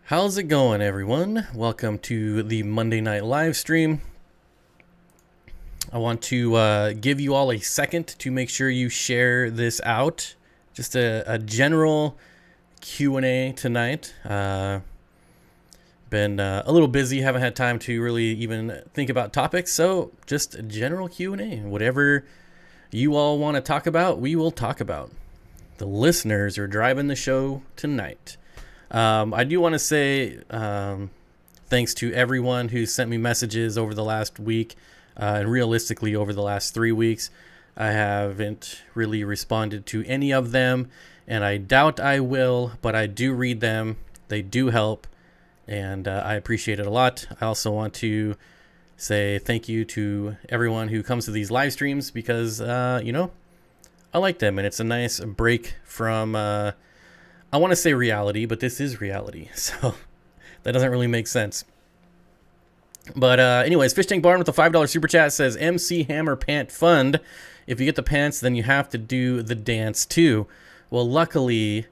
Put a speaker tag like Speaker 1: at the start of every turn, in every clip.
Speaker 1: How's it going, everyone? Welcome to the Monday night live stream. I want to give you all a second to make sure you share this out. Just a general Q&A tonight. Been a little busy, haven't had time to really even think about topics, so just a general Q&A. Whatever you all want to talk about, we will talk about. The listeners are driving the show tonight. I do want to say thanks to everyone who sent me messages over the last week, and realistically over the last 3 weeks. I haven't really responded to any of them, and I doubt I will, but I do read them. They do help, and I appreciate it a lot. I also want to say thank you to everyone who comes to these live streams because, I like them, and it's a nice break from... I want to say reality, but this is reality, so that doesn't really make sense. But anyways, Fish Tank Barn with a $5 super chat says, MC Hammer Pant Fund. If you get the pants, then you have to do the dance too. Well, luckily,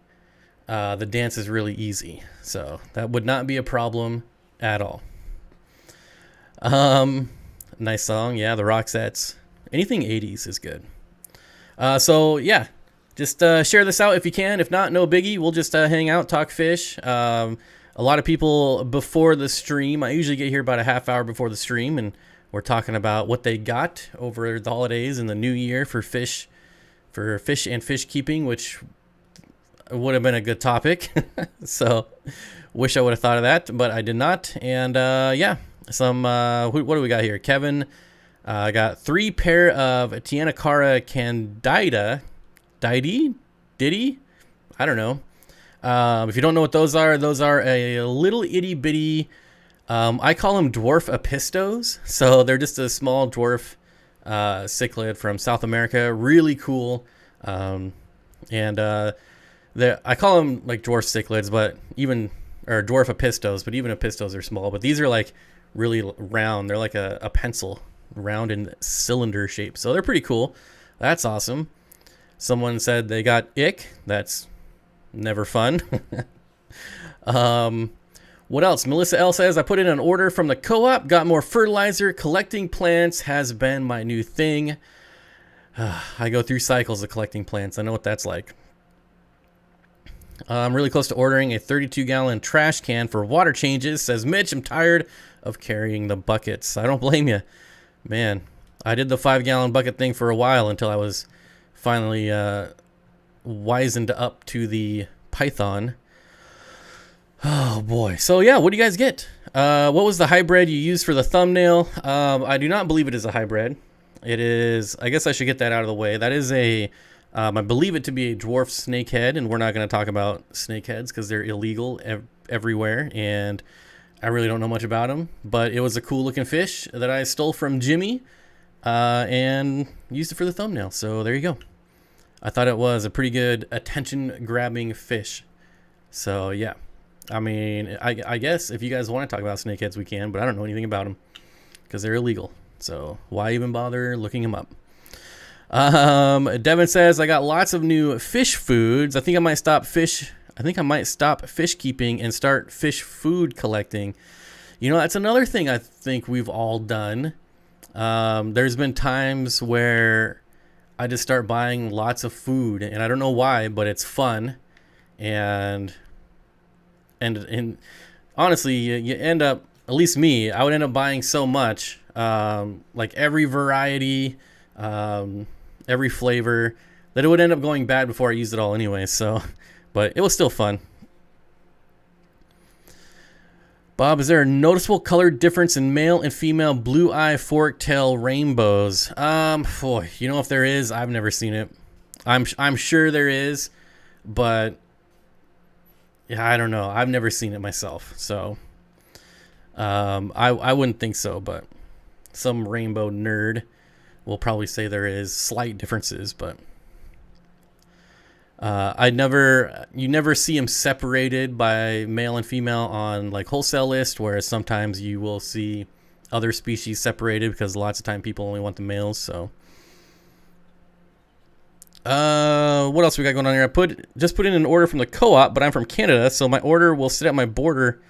Speaker 1: the dance is really easy, so that would not be a problem at all. Nice song, yeah, the Roxettes. Anything 80s is good. So yeah. Just share this out if you can. If not, no biggie. We'll just hang out, talk fish. A lot of people before the stream. I usually get here about a half hour before the stream, and we're talking about what they got over the holidays and the new year for fish and fish keeping, which would have been a good topic. So, wish I would have thought of that, but I did not. And yeah, what do we got here? Kevin got 3 pair of Tianacara candida. Diddy? I don't know. If you don't know what those are a little itty bitty, I call them dwarf apistos. So they're just a small dwarf cichlid from South America. Really cool. I call them like dwarf cichlids, or dwarf apistos, but even apistos are small. But these are like really round. They're like a pencil, round and cylinder shape. So they're pretty cool. That's awesome. Someone said they got ick. That's never fun. What else? Melissa L says, I put in an order from the co-op, got more fertilizer. Collecting plants has been my new thing. I go through cycles of collecting plants. I know what that's like. I'm really close to ordering a 32-gallon trash can for water changes, says Mitch. I'm tired of carrying the buckets. I don't blame you. Man, I did the 5-gallon bucket thing for a while until I was finally wisened up to the Python. Oh boy. So yeah, what do you guys get? What was the hybrid you used for the thumbnail? I do not believe it is a hybrid. It is, I guess I should get that out of the way. That is I believe it to be a dwarf snakehead, and we're not going to talk about snakeheads because they're illegal everywhere, and I really don't know much about them, but it was a cool looking fish that I stole from Jimmy and used it for the thumbnail. So there you go. I thought it was a pretty good attention-grabbing fish. So, yeah. I mean, I guess if you guys want to talk about snakeheads, we can, but I don't know anything about them because they're illegal. So, why even bother looking them up? Devin says, I got lots of new fish foods. I think I might stop fish keeping and start fish food collecting. You know, that's another thing I think we've all done. There's been times where I just start buying lots of food, and I don't know why, but it's fun. And honestly, you end up, at least me, I would end up buying so much, like every variety, every flavor, that it would end up going bad before I used it all anyway. So, but it was still fun. Bob, is there a noticeable color difference in male and female blue eye fork-tail rainbows? Boy, if there is, I've never seen it. I'm sure there is, but yeah, I don't know. I've never seen it myself, so I wouldn't think so. But some rainbow nerd will probably say there is slight differences, but you never see them separated by male and female on like wholesale list, whereas sometimes you will see other species separated because lots of time people only want the males. So What else we got going on here? I just put in an order from the co-op, but I'm from Canada, so my order will sit at my border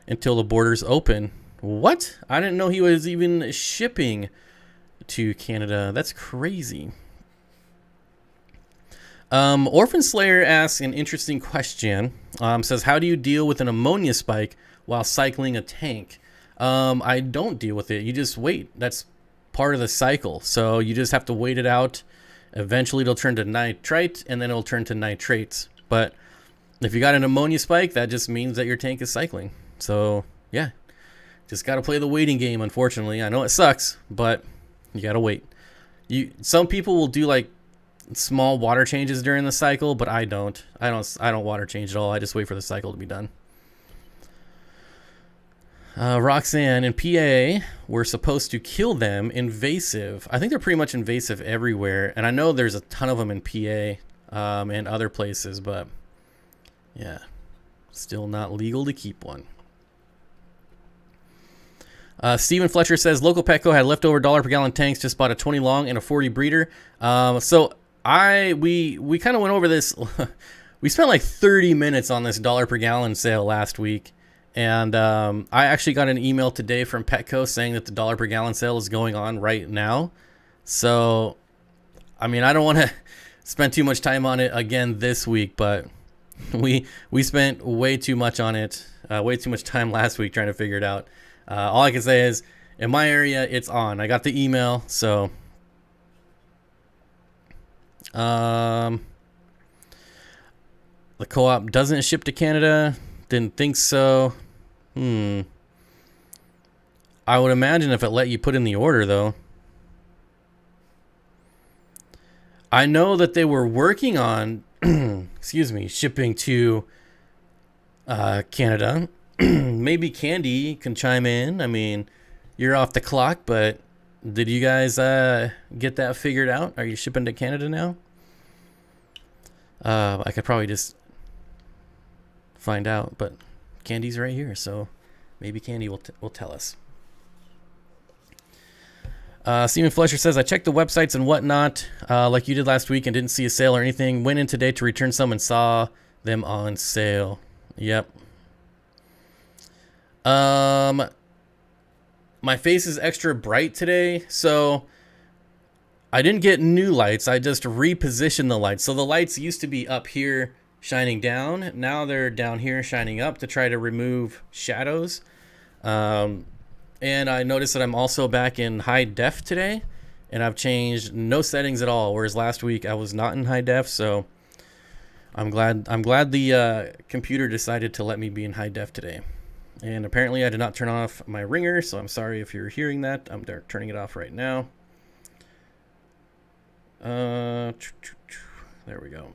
Speaker 1: until the border's open. What? I didn't know he was even shipping to Canada. That's crazy. Orphan Slayer asks an interesting question. Says, how do you deal with an ammonia spike while cycling a tank? I don't deal with it. You just wait. That's part of the cycle. So you just have to wait it out. Eventually it'll turn to nitrite, and then it'll turn to nitrates. But if you got an ammonia spike, that just means that your tank is cycling. So yeah, just got to play the waiting game, unfortunately. I know it sucks, but you got to wait. Some people will do like small water changes during the cycle, but I don't water change at all. I just wait for the cycle to be done. Roxanne, in PA, we're supposed to kill them. Invasive. I think they're pretty much invasive everywhere, and I know there's a ton of them in PA and other places, but yeah, still not legal to keep one. Stephen Fletcher says, local Petco had leftover $1 per gallon tanks, just bought a 20 long and a 40 breeder. So we kind of went over this. We spent like 30 minutes on this $1 per gallon sale last week. And I actually got an email today from Petco saying that the $1 per gallon sale is going on right now. So, I mean, I don't want to spend too much time on it again this week, but we spent way too much on it, way too much time last week trying to figure it out. All I can say is, in my area, it's on. I got the email, so the co-op doesn't ship to Canada. Didn't think so. I would imagine if it let you put in the order, though. I know that they were working on, shipping to Canada. Maybe Candy can chime in. I mean, you're off the clock, but did you guys get that figured out? Are you shipping to Canada now? I could probably just find out, but Candy's right here, so maybe Candy will tell us. Stephen Fletcher says, I checked the websites and whatnot, like you did last week, and didn't see a sale or anything. Went in today to return some and saw them on sale. Yep. My face is extra bright today, so I didn't get new lights. I just repositioned the lights. So the lights used to be up here shining down. Now they're down here shining up to try to remove shadows. And I noticed that I'm also back in high def today, and I've changed no settings at all. Whereas last week I was not in high def, so I'm glad the computer decided to let me be in high def today. And apparently I did not turn off my ringer, so I'm sorry if you're hearing that. I'm turning it off right now. There we go.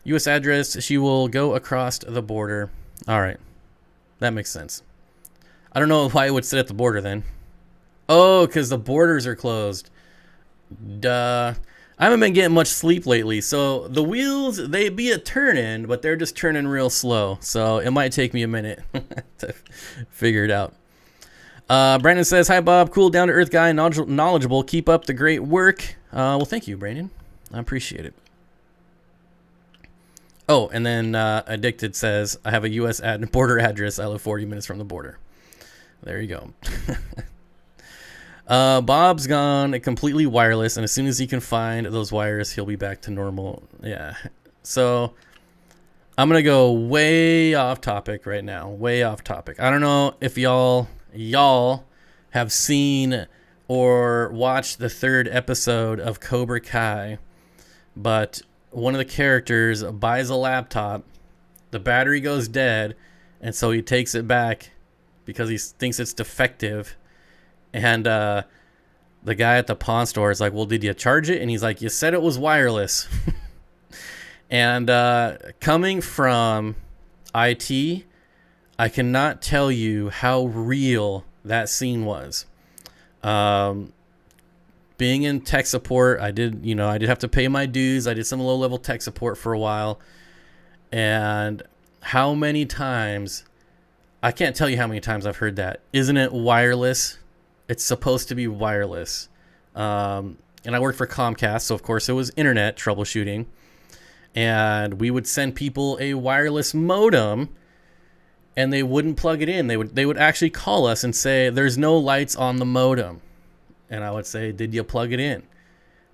Speaker 1: U.S. address, she will go across the border. All right. That makes sense. I don't know why it would sit at the border then. Oh, because the borders are closed. Duh. I haven't been getting much sleep lately, so the wheels, they be a turning, but they're just turning real slow. So it might take me a minute to figure it out. Brandon says, hi, Bob. Cool, down-to-earth guy, knowledgeable. Keep up the great work. Well, thank you, Brandon. I appreciate it. Oh, and then Addicted says, I have a U.S. border address. I live 40 minutes from the border. There you go. Bob's gone completely wireless, and as soon as he can find those wires, he'll be back to normal. Yeah. So I'm going to go way off topic right now. Way off topic. I don't know if y'all have seen or watched the 3rd episode of Cobra Kai, but one of the characters buys a laptop, the battery goes dead, and so he takes it back because he thinks it's defective. And the guy at the pawn store is like, well, did you charge it? And he's like, you said it was wireless. And coming from IT, I cannot tell you how real that scene was. Being in tech support, I did have to pay my dues. I did some low-level tech support for a while. And how many times, I can't tell you how many times I've heard that. Isn't it wireless? It's supposed to be wireless. And and I worked for Comcast, so of course it was internet troubleshooting. And we would send people a wireless modem, and they wouldn't plug it in. They would actually call us and say, "There's no lights on the modem." And I would say, "Did you plug it in?"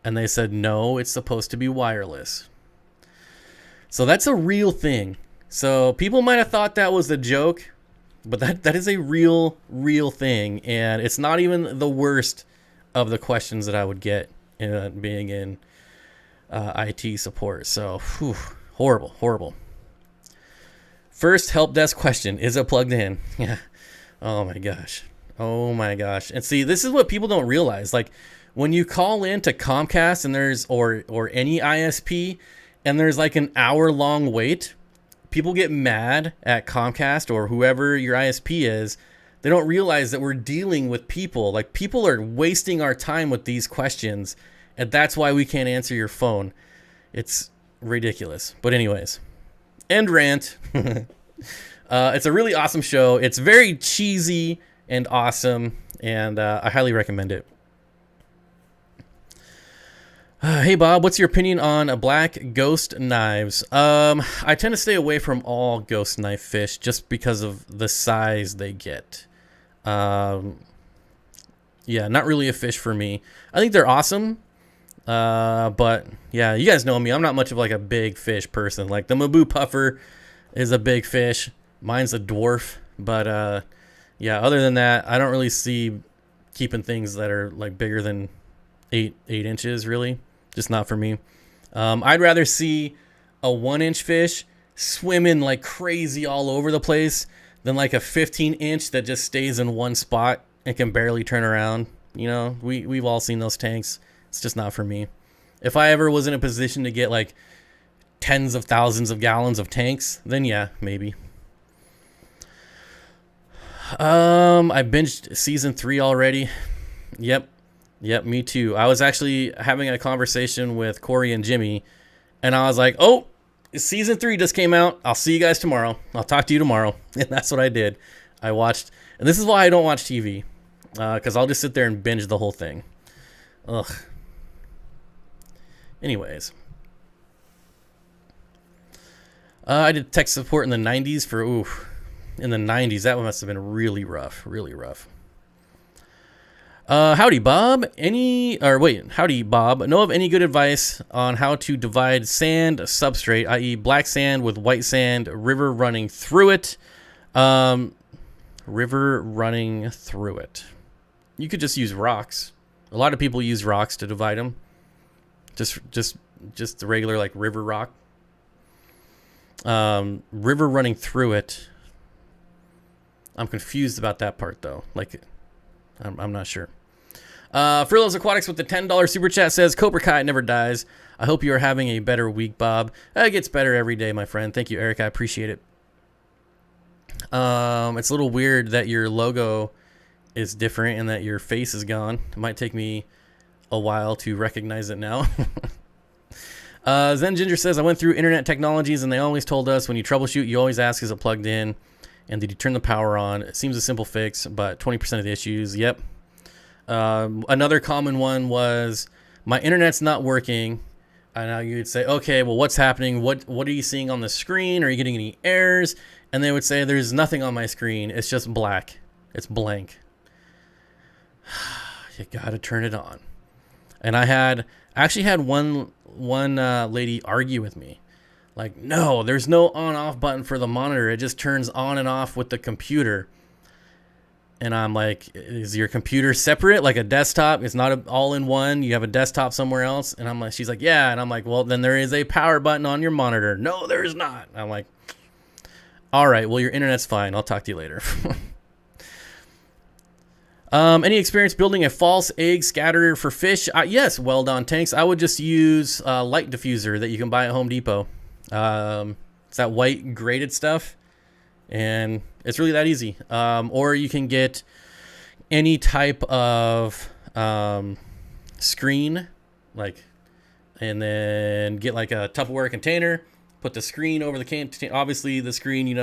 Speaker 1: And they said, "No, it's supposed to be wireless." So that's a real thing. So people might have thought that was a joke, but that is a real thing. And it's not even the worst of the questions that I would get being in IT support. So, whew, horrible. First help desk question: is it plugged in? Yeah. Oh my gosh. And see, this is what people don't realize. Like, when you call in to Comcast and there's or any ISP and there's like an hour-long wait, people get mad at Comcast or whoever your ISP is. They don't realize that we're dealing with people. Like, people are wasting our time with these questions, and that's why we can't answer your phone. It's ridiculous. But anyways, end rant. It's a really awesome show. It's very cheesy and awesome, and I highly recommend it. Hey Bob, what's your opinion on black ghost knives? I tend to stay away from all ghost knife fish just because of the size they get. Yeah, not really a fish for me. I think they're awesome, but yeah, you guys know me. I'm not much of like a big fish person. Like, the Mabu puffer is a big fish. Mine's a dwarf, but yeah, other than that, I don't really see keeping things that are like bigger than 8 inches, really. Just not for me. I'd rather see a 1-inch fish swimming like crazy all over the place than like a 15-inch that just stays in one spot and can barely turn around. You know, we've all seen those tanks. It's just not for me. If I ever was in a position to get like tens of thousands of gallons of tanks, then yeah, maybe. I binged season 3 already. Yep, me too. I was actually having a conversation with Corey and Jimmy, and I was like, "Oh, season 3 just came out. I'll see you guys tomorrow. I'll talk to you tomorrow." And that's what I did. I watched, and this is why I don't watch TV, because I'll just sit there and binge the whole thing. Ugh. Anyways, I did tech support in the 90s for in the 90s. That one must have been really rough. Howdy, Bob. Howdy, Bob. Know of any good advice on how to divide sand substrate, i.e. black sand with white sand, river running through it? You could just use rocks. A lot of people use rocks to divide them. Just the regular, like, river rock. River running through it. I'm confused about that part, though. Like, I'm not sure. Frillo's Aquatics with the $10 super chat says, Cobra Kai never dies. I hope you are having a better week, Bob. It gets better every day, my friend. Thank you, Eric. I appreciate it. It's a little weird that your logo is different and that your face is gone. It might take me a while to recognize it now. Zen Ginger says, I went through internet technologies and they always told us when you troubleshoot, you always ask, is it plugged in? And did you turn the power on? It seems a simple fix, but 20% of the issues, yep. Another common one was, my internet's not working. And now you'd say, okay, well, what's happening? What are you seeing on the screen? Are you getting any errors? And they would say, there's nothing on my screen. It's just black. It's blank. You gotta turn it on. And I actually had one lady argue with me. Like, no, there's no on-off button for the monitor. It just turns on and off with the computer. And I'm like, is your computer separate, like a desktop? It's not all in one. You have a desktop somewhere else. And I'm like, she's like, yeah. And I'm like, well, then there is a power button on your monitor. No, there's not. I'm like, all right, well, your internet's fine. I'll talk to you later. Any experience building a false egg scatterer for fish? Yes, well-done tanks. I would just use light diffuser that you can buy at Home Depot. It's that white grated stuff, and it's really that easy. Or you can get any type of screen, and then get like a Tupperware container, put the screen over the container. Obviously, the screen,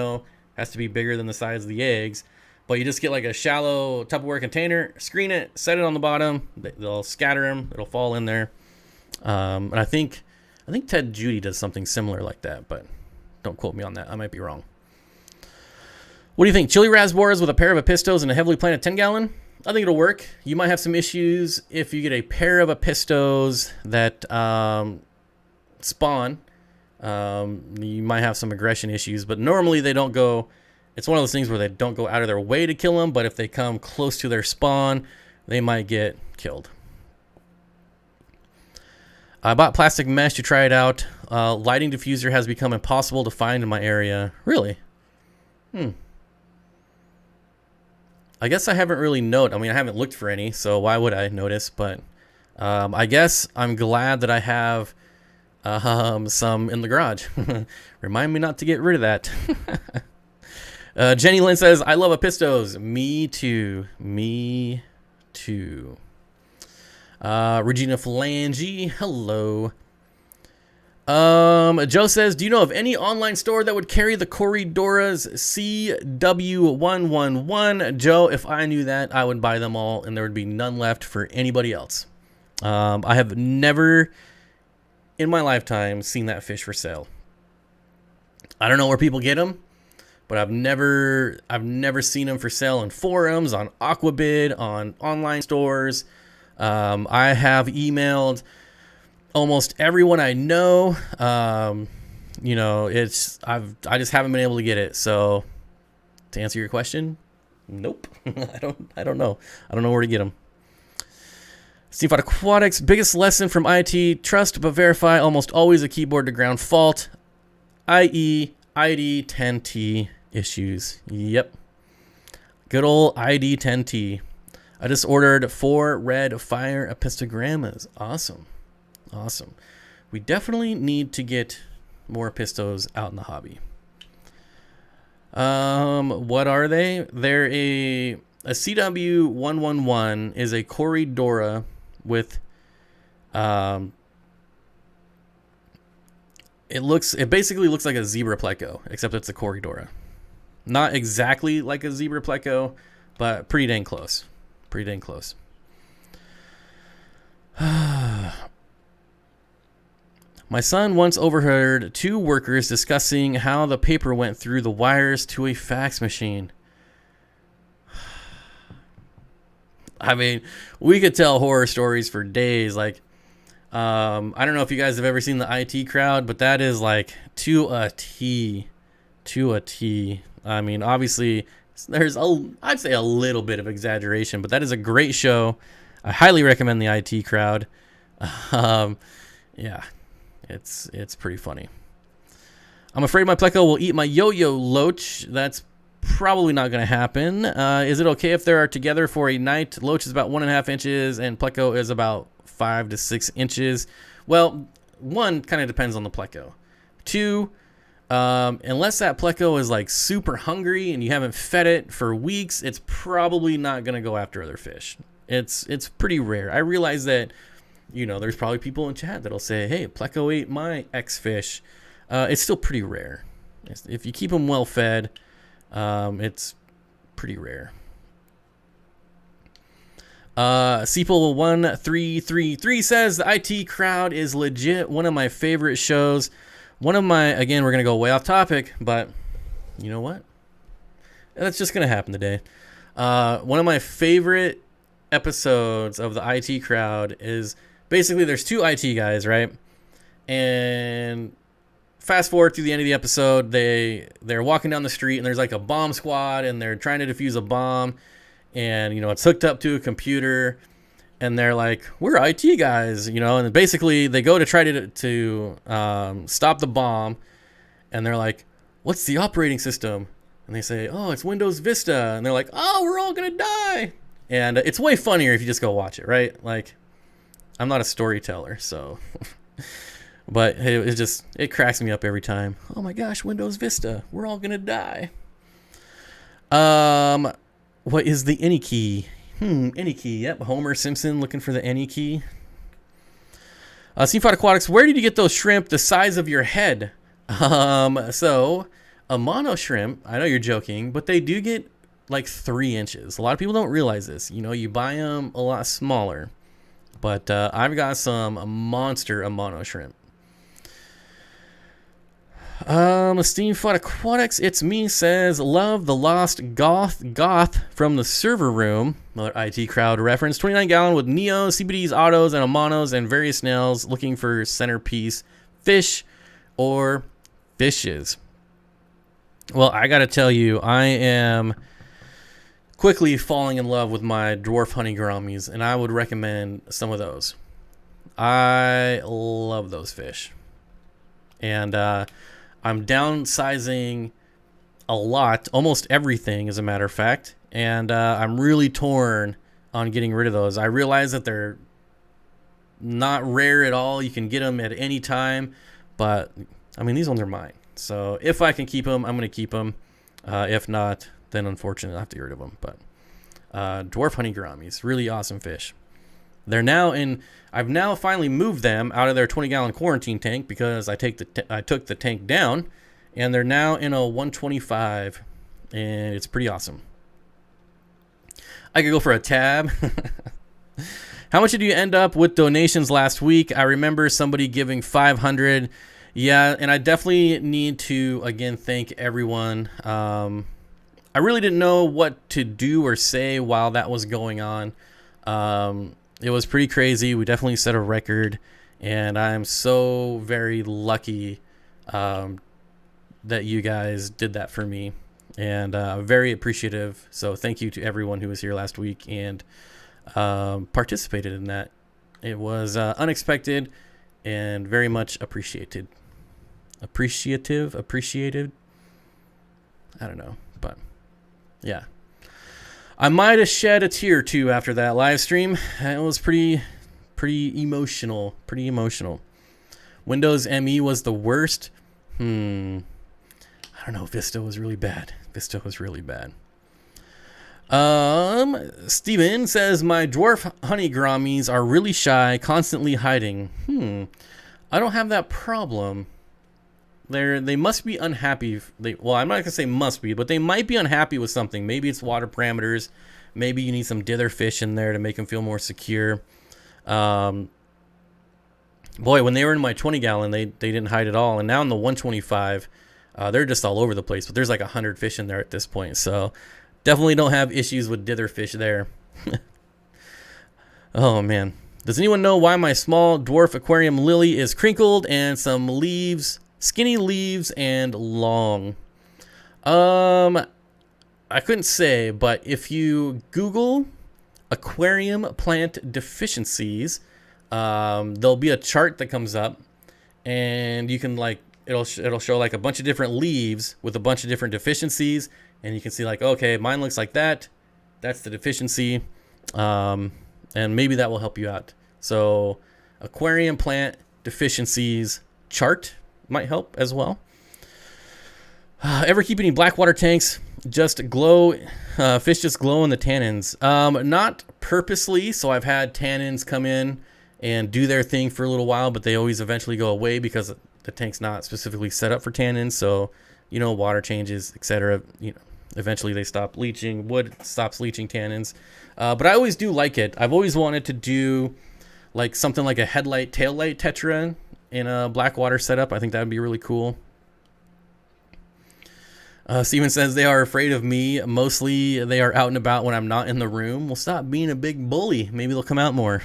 Speaker 1: has to be bigger than the size of the eggs. But you just get like a shallow Tupperware container, screen it, set it on the bottom. They'll scatter them. It'll fall in there. And I think Ted Judy does something similar like that, but don't quote me on that. I might be wrong. What do you think? Chili rasboras with a pair of Apistos and a heavily planted 10-gallon? I think it'll work. You might have some issues if you get a pair of Apistos that spawn. You might have some aggression issues, but normally they don't go. It's one of those things where they don't go out of their way to kill them, but if they come close to their spawn, they might get killed. I bought plastic mesh to try it out. Lighting diffuser has become impossible to find in my area. Really? I guess I haven't really noticed. I mean, I haven't looked for any, so why would I notice? But I guess I'm glad that I have some in the garage. Remind me not to get rid of that. Jenny Lynn says, I love Apistos. Me too. Me too. Regina Phalange, hello. Joe says, do you know of any online store that would carry the Corydoras CW111? Joe, if I knew that, I would buy them all, and there would be none left for anybody else. I have never in my lifetime seen that fish for sale. I don't know where people get them, but I've never seen them for sale in forums, on Aquabid, on online stores. I have emailed almost everyone I know. You know, I just haven't been able to get it. So to answer your question, nope. I don't know. I don't know where to get them. Steenfott Aquatics, biggest lesson from IT, trust but verify, almost always a keyboard to ground fault, i.e. ID 10T issues. Yep. Good old ID 10T. I just ordered 4 red fire apistogrammas. Awesome. Awesome. We definitely need to get more Apistos out in the hobby. What are they? They're a CW111 is a Corydora with it basically looks like a zebra Pleco, except it's a Corydora. Not exactly like a zebra Pleco, but pretty dang close. Pretty dang close. My son once overheard 2 workers discussing how the paper went through the wires to a fax machine. I mean, we could tell horror stories for days. Like, I don't know if you guys have ever seen the IT Crowd, but that is like to a T. To a T. I mean, obviously, I'd say a little bit of exaggeration, but that is a great show. I highly recommend the IT Crowd. Yeah. It's pretty funny. I'm afraid my Pleco will eat my yo-yo loach. That's probably not going to happen. Is it okay if they are together for a night? Loach is about 1.5 inches and Pleco is about 5 to 6 inches. Well, 1 kind of depends on the Pleco. 2, unless that Pleco is like super hungry and you haven't fed it for weeks, it's probably not going to go after other fish. It's pretty rare. I realize that, you know, there's probably people in chat that'll say, hey, Pleco ate my X fish. It's still pretty rare. If you keep them well fed, it's pretty rare. Seeple1333 says the IT Crowd is legit one of my favorite shows. Again, we're going to go way off topic, but you know what? That's just going to happen today. One of my favorite episodes of the IT Crowd is basically there's 2 IT guys, right? And fast forward to the end of the episode, they're walking down the street and there's like a bomb squad and they're trying to defuse a bomb, and you know it's hooked up to a computer, and they're like, we're IT guys, you know, and basically they go to try to stop the bomb, and they're like, what's the operating system? And they say, oh, it's Windows Vista, and they're like, oh, we're all gonna die. And it's way funnier if you just go watch it, right? Like, I'm not a storyteller, so but it cracks me up every time. Oh my gosh, Windows Vista, we're all gonna die. What is the any key? Any key. Yep, Homer Simpson looking for the any key. Steenfott Aquatics, where did you get those shrimp the size of your head? So a mono shrimp, I know you're joking, but they do get like 3 inches. A lot of people don't realize this. You know, you buy them a lot smaller. But I've got some monster mono shrimp. Steenfott Aquatics, it's me, says, love the lost goth from the server room. Another IT crowd reference. 29 gallon with Neos, CBDs, autos, and Amanos, and various snails looking for centerpiece fish or fishes. Well, I gotta tell you, I am quickly falling in love with my dwarf honey gouramis, and I would recommend some of those. I love those fish. And I'm downsizing a lot, almost everything, as a matter of fact. And I'm really torn on getting rid of those. I realize that they're not rare at all. You can get them at any time. But, I mean, these ones are mine. So if I can keep them, I'm going to keep them. If not, then unfortunately I'll have to get rid of them. But dwarf honey gouramis, really awesome fish. They're now in. I've now finally moved them out of their 20-gallon quarantine tank because I took the tank down, and they're now in a 125, and it's pretty awesome. I could go for a tab. How much did you end up with donations last week? I remember somebody giving 500. Yeah, and I definitely need to again thank everyone. I really didn't know what to do or say while that was going on. It was pretty crazy. We definitely set a record, and I'm so very lucky that you guys did that for me, and very appreciative. So thank you to everyone who was here last week and participated in that. It was unexpected and very much appreciated. Appreciated. I don't know, but yeah. I might have shed a tear or two after that live stream. It was pretty emotional. Windows ME was the worst. I don't know. Vista was really bad. Steven says, my dwarf honey gouramis are really shy, constantly hiding. I don't have that problem. They must be unhappy. Well, I'm not going to say must be, but they might be unhappy with something. Maybe it's water parameters. Maybe you need some dither fish in there to make them feel more secure. Boy, when they were in my 20-gallon, they didn't hide at all. And now in the 125, they're just all over the place. But there's like 100 fish in there at this point. So definitely don't have issues with dither fish there. Oh, man. Does anyone know why my small dwarf aquarium lily is crinkled and some leaves... skinny leaves and long? I couldn't say, but if you Google aquarium plant deficiencies, there'll be a chart that comes up, and you can it'll show like a bunch of different leaves with a bunch of different deficiencies, and you can see like, okay, mine looks like that. That's the deficiency, and maybe that will help you out. So aquarium plant deficiencies chart might help as well. Ever keep any black water tanks? Just glow, fish just glow in the tannins. Not purposely. So I've had tannins come in and do their thing for a little while, but they always eventually go away because the tank's not specifically set up for tannins. So, water changes, etc. Eventually they stop leaching. Wood stops leaching tannins. But I always do like it. I've always wanted to do like something like a headlight, taillight tetra in a black water setup. I think that would be really cool. Steven says they are afraid of me. Mostly they are out and about when I'm not in the room. Well, stop being a big bully. Maybe they'll come out more.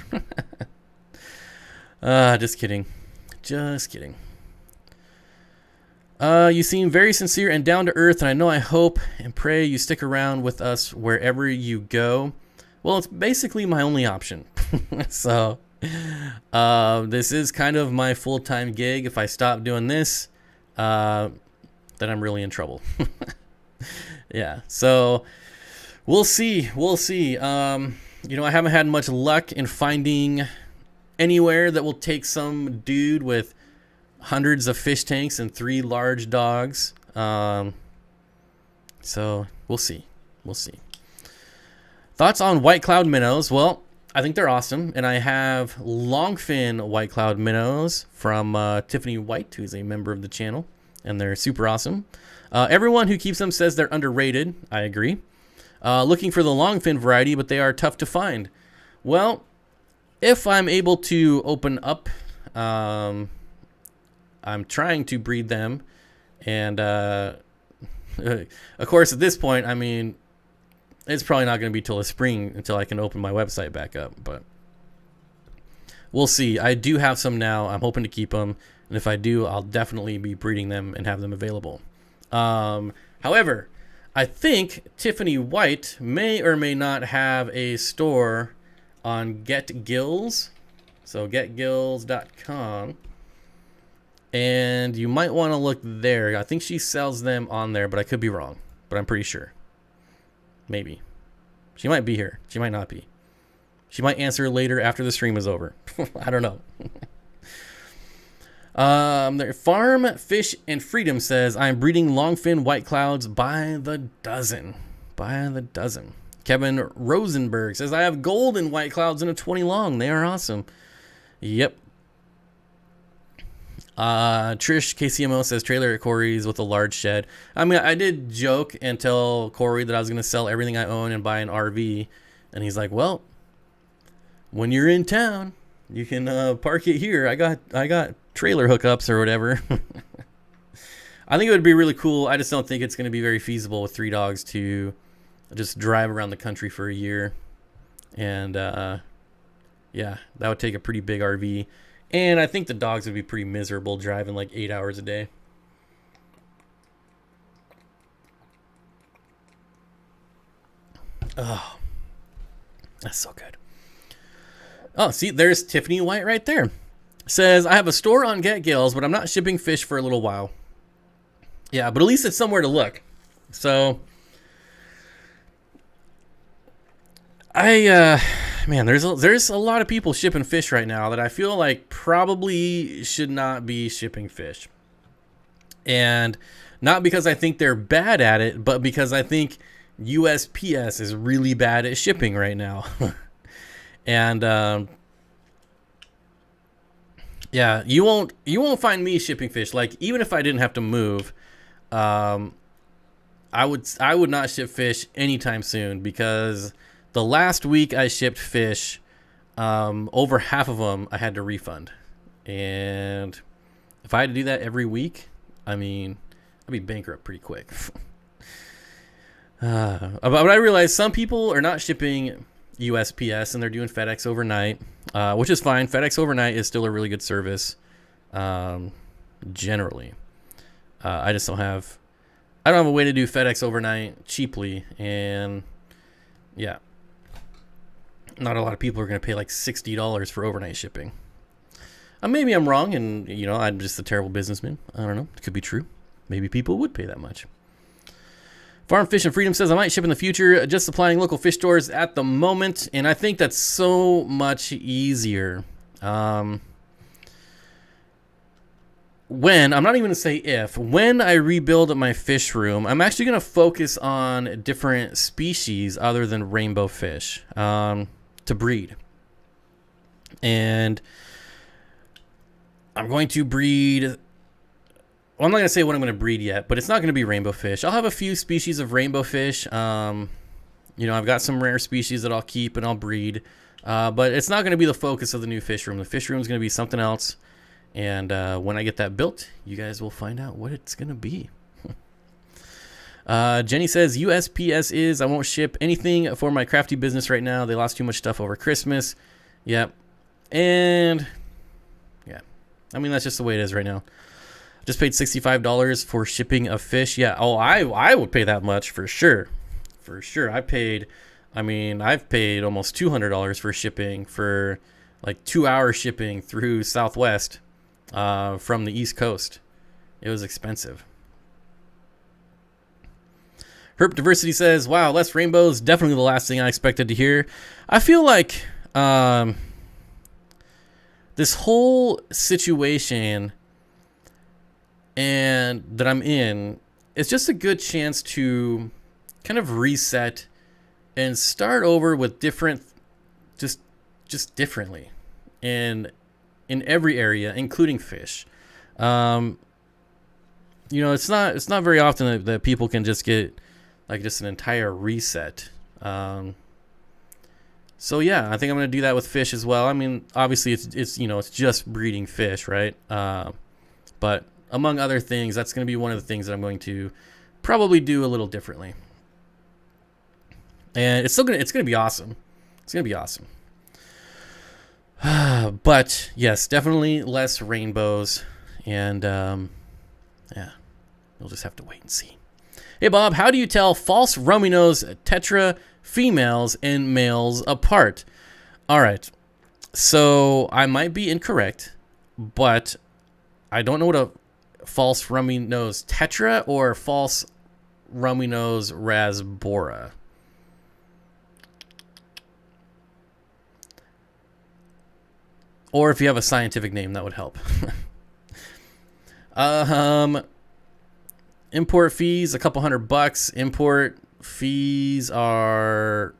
Speaker 1: Just kidding. You seem very sincere and down to earth, and I hope and pray you stick around with us wherever you go. Well, it's basically my only option. So this is kind of my full-time gig. If I stop doing this, then I'm really in trouble. Yeah, so we'll see. I haven't had much luck in finding anywhere that will take some dude with hundreds of fish tanks and 3 large dogs. So we'll see. Thoughts on white cloud minnows? Well, I think they're awesome, and I have longfin white cloud minnows from Tiffany White, who's a member of the channel, and they're super awesome. Everyone who keeps them says they're underrated. I agree. Looking for the longfin variety, but they are tough to find. Well, if I'm able to open up, I'm trying to breed them. And, of course, at this point, I mean, it's probably not going to be till the spring until I can open my website back up. But we'll see. I do have some now. I'm hoping to keep them. And if I do, I'll definitely be breeding them and have them available. However, I think Tiffany White may or may not have a store on GetGills. So getgills.com. And you might want to look there. I think she sells them on there, but I could be wrong. But I'm pretty sure. Maybe. She might be here. She might not be. She might answer later after the stream is over. I don't know. Farm Fish and Freedom says, I'm breeding longfin white clouds by the dozen. By the dozen. Kevin Rosenberg says, I have golden white clouds in a 20 long. They are awesome. Yep. Trish KCMO says, trailer at Corey's with a large shed. I mean, I did joke and tell Corey that I was going to sell everything I own and buy an RV. And he's like, well, when you're in town, you can park it here. I got trailer hookups or whatever. I think it would be really cool. I just don't think it's going to be very feasible with 3 dogs to just drive around the country for a year. And yeah, that would take a pretty big RV. And I think the dogs would be pretty miserable driving like 8 hours a day. Oh, that's so good. Oh, see, there's Tiffany White right there. Says, I have a store on GetGills, but I'm not shipping fish for a little while. Yeah, but at least it's somewhere to look. So, man, there's a lot of people shipping fish right now that I feel like probably should not be shipping fish. And not because I think they're bad at it, but because I think USPS is really bad at shipping right now. And yeah, you won't find me shipping fish. Like, even if I didn't have to move, I would not ship fish anytime soon, because the last week I shipped fish, over half of them I had to refund. And if I had to do that every week, I mean, I'd be bankrupt pretty quick. But I realize some people are not shipping USPS and they're doing FedEx overnight, which is fine. FedEx overnight is still a really good service, generally. I don't have a way to do FedEx overnight cheaply, and yeah, not a lot of people are going to pay like $60 for overnight shipping. Maybe I'm wrong, and I'm just a terrible businessman. I don't know. It could be true. Maybe people would pay that much. Farm Fish and Freedom says, I might ship in the future, just supplying local fish stores at the moment. And I think that's so much easier. I'm not even going to say if, when I rebuild my fish room, I'm actually going to focus on different species other than rainbow fish to breed. And I'm going to breed... Well, I'm not going to say what I'm going to breed yet, but it's not going to be rainbow fish. I'll have a few species of rainbow fish. I've got some rare species that I'll keep and I'll breed. But it's not going to be the focus of the new fish room. The fish room is going to be something else. And when I get that built, you guys will find out what it's going to be. Jenny says, USPS is, I won't ship anything for my crafty business right now. They lost too much stuff over Christmas. Yep. And, yeah. I mean, that's just the way it is right now. Just paid $65 for shipping a fish. Yeah. Oh, I would pay that much for sure. For sure. I've paid almost $200 for shipping, for like 2-hour shipping through Southwest from the East Coast. It was expensive. Herp Diversity says, wow, less rainbows. Definitely the last thing I expected to hear. I feel like this whole situation and that I'm in, it's just a good chance to kind of reset and start over with different, just differently, and in every area, including fish. It's not very often that people can just get like just an entire reset So yeah, I think I'm gonna do that with fish as well. I mean, obviously it's you know, it's just breeding fish, right? But among other things, that's gonna be one of the things that I'm going to probably do a little differently. And it's gonna be awesome. It's gonna be awesome. But yes, definitely less rainbows, and yeah, we'll just have to wait and see. Hey Bob, how do you tell false rummy nose tetra females and males apart? All right, so I might be incorrect, but I don't know what a false rummy nose tetra or false rummy nose rasbora. Or if you have a scientific name, that would help. Import fees, a couple $100. Import fees are,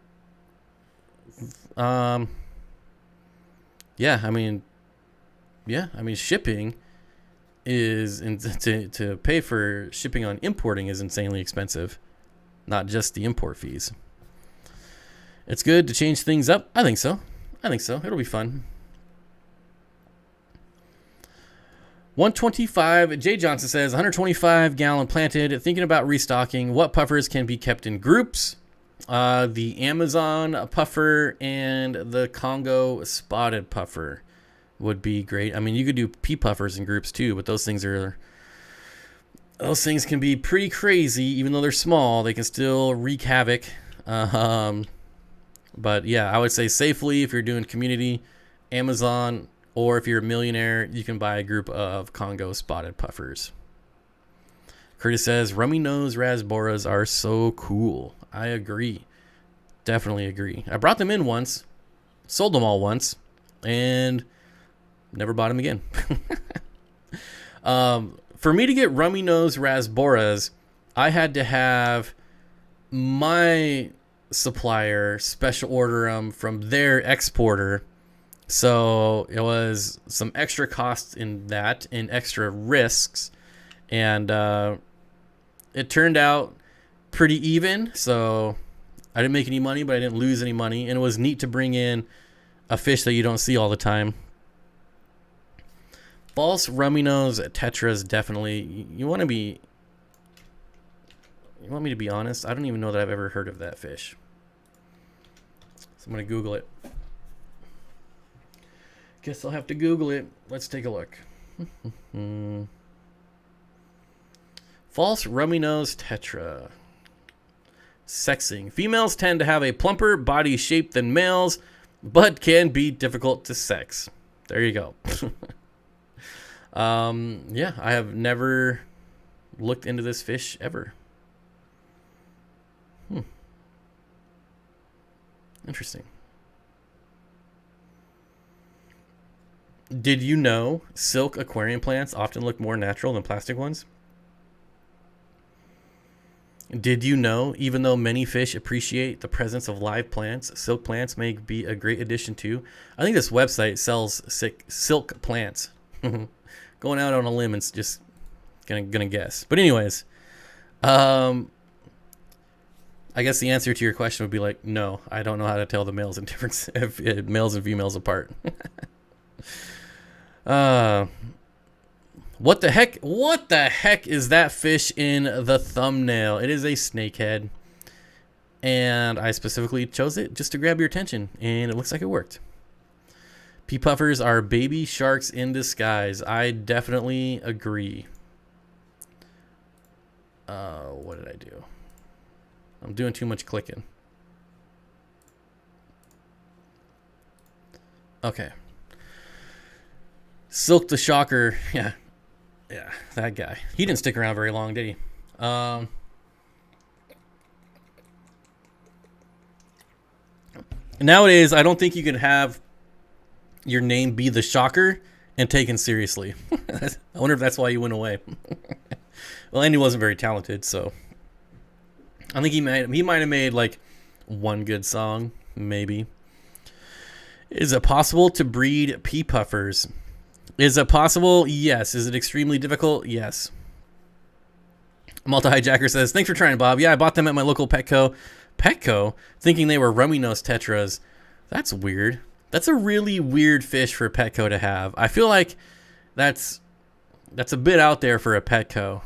Speaker 1: yeah, I mean, shipping is to pay for shipping on importing is insanely expensive, not just the import fees. It's good to change things up. I think so. It'll be fun. 125, Jay Johnson says, 125 gallon planted, thinking about restocking. What puffers can be kept in groups? The Amazon puffer and the Congo spotted puffer would be great. I mean, you could do pea puffers in groups too, but those things can be pretty crazy. Even though they're small, they can still wreak havoc. But yeah, I would say safely, if you're doing community, Amazon, or if you're a millionaire, you can buy a group of Congo spotted puffers. Curtis says, rummy nose rasboras are so cool. I agree. Definitely agree. I brought them in once, sold them all once, and never bought them again. For me to get rummy nose rasboras, I had to have my supplier special order them from their exporter. So it was some extra costs in that and extra risks. And it turned out pretty even. So I didn't make any money, but I didn't lose any money. And it was neat to bring in a fish that you don't see all the time. False rummy nose tetras, definitely. You want me to be honest? I don't even know that I've ever heard of that fish. So I'm going to Google it. Guess I'll have to Google it. Let's take a look. False rummy nose tetra. Sexing. Females tend to have a plumper body shape than males, but can be difficult to sex. There you go. Yeah, I have never looked into this fish ever. Interesting. Did you know silk aquarium plants often look more natural than plastic ones? Did you know, even though many fish appreciate the presence of live plants, silk plants may be a great addition too? I think this website sells silk plants. Going out on a limb and just gonna guess. But anyways, I guess the answer to your question would be like, no, I don't know how to tell the males and males and females apart. What the heck is that fish in the thumbnail? It is a snakehead, and I specifically chose it just to grab your attention, and it looks like it worked. Pea puffers are baby sharks in disguise. I definitely agree. What did I do? I'm doing too much clicking. Okay. Silk the Shocker. Yeah, that guy. He didn't stick around very long, did he? Nowadays, I don't think you can have your name be the Shocker and taken seriously. I wonder if that's why he went away. Well, Andy wasn't very talented, so I think he might have made like one good song, maybe. Is it possible to breed pea puffers? Is it possible? Yes. Is it extremely difficult? Yes. Multi-Hijacker says, thanks for trying, Bob. Yeah, I bought them at my local Petco. Petco, thinking they were rummy nose tetras. That's weird. That's a really weird fish for Petco to have. I feel like that's a bit out there for a Petco.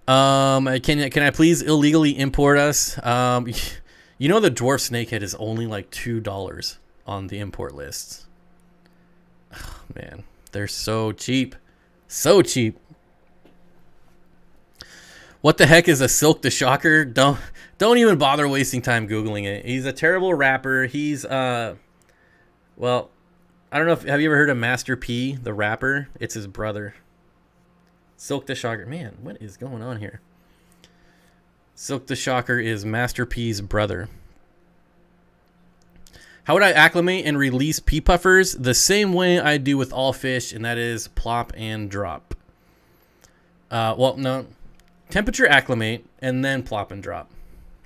Speaker 1: Can I please illegally import us? You know the dwarf snakehead is only like $2 on the import lists. Oh, man, they're so cheap. So cheap. What the heck is a silk the shocker? Don't even bother wasting time Googling it. He's a terrible rapper. He's well, I don't know if have you ever heard of Master P, the rapper? It's his brother. Silk the Shocker. Man, what is going on here? Silk the Shocker is Master P's brother. How would I acclimate and release pea puffers? The same way I do with all fish, and that is plop and drop. Well, no. Temperature acclimate, and then plop and drop.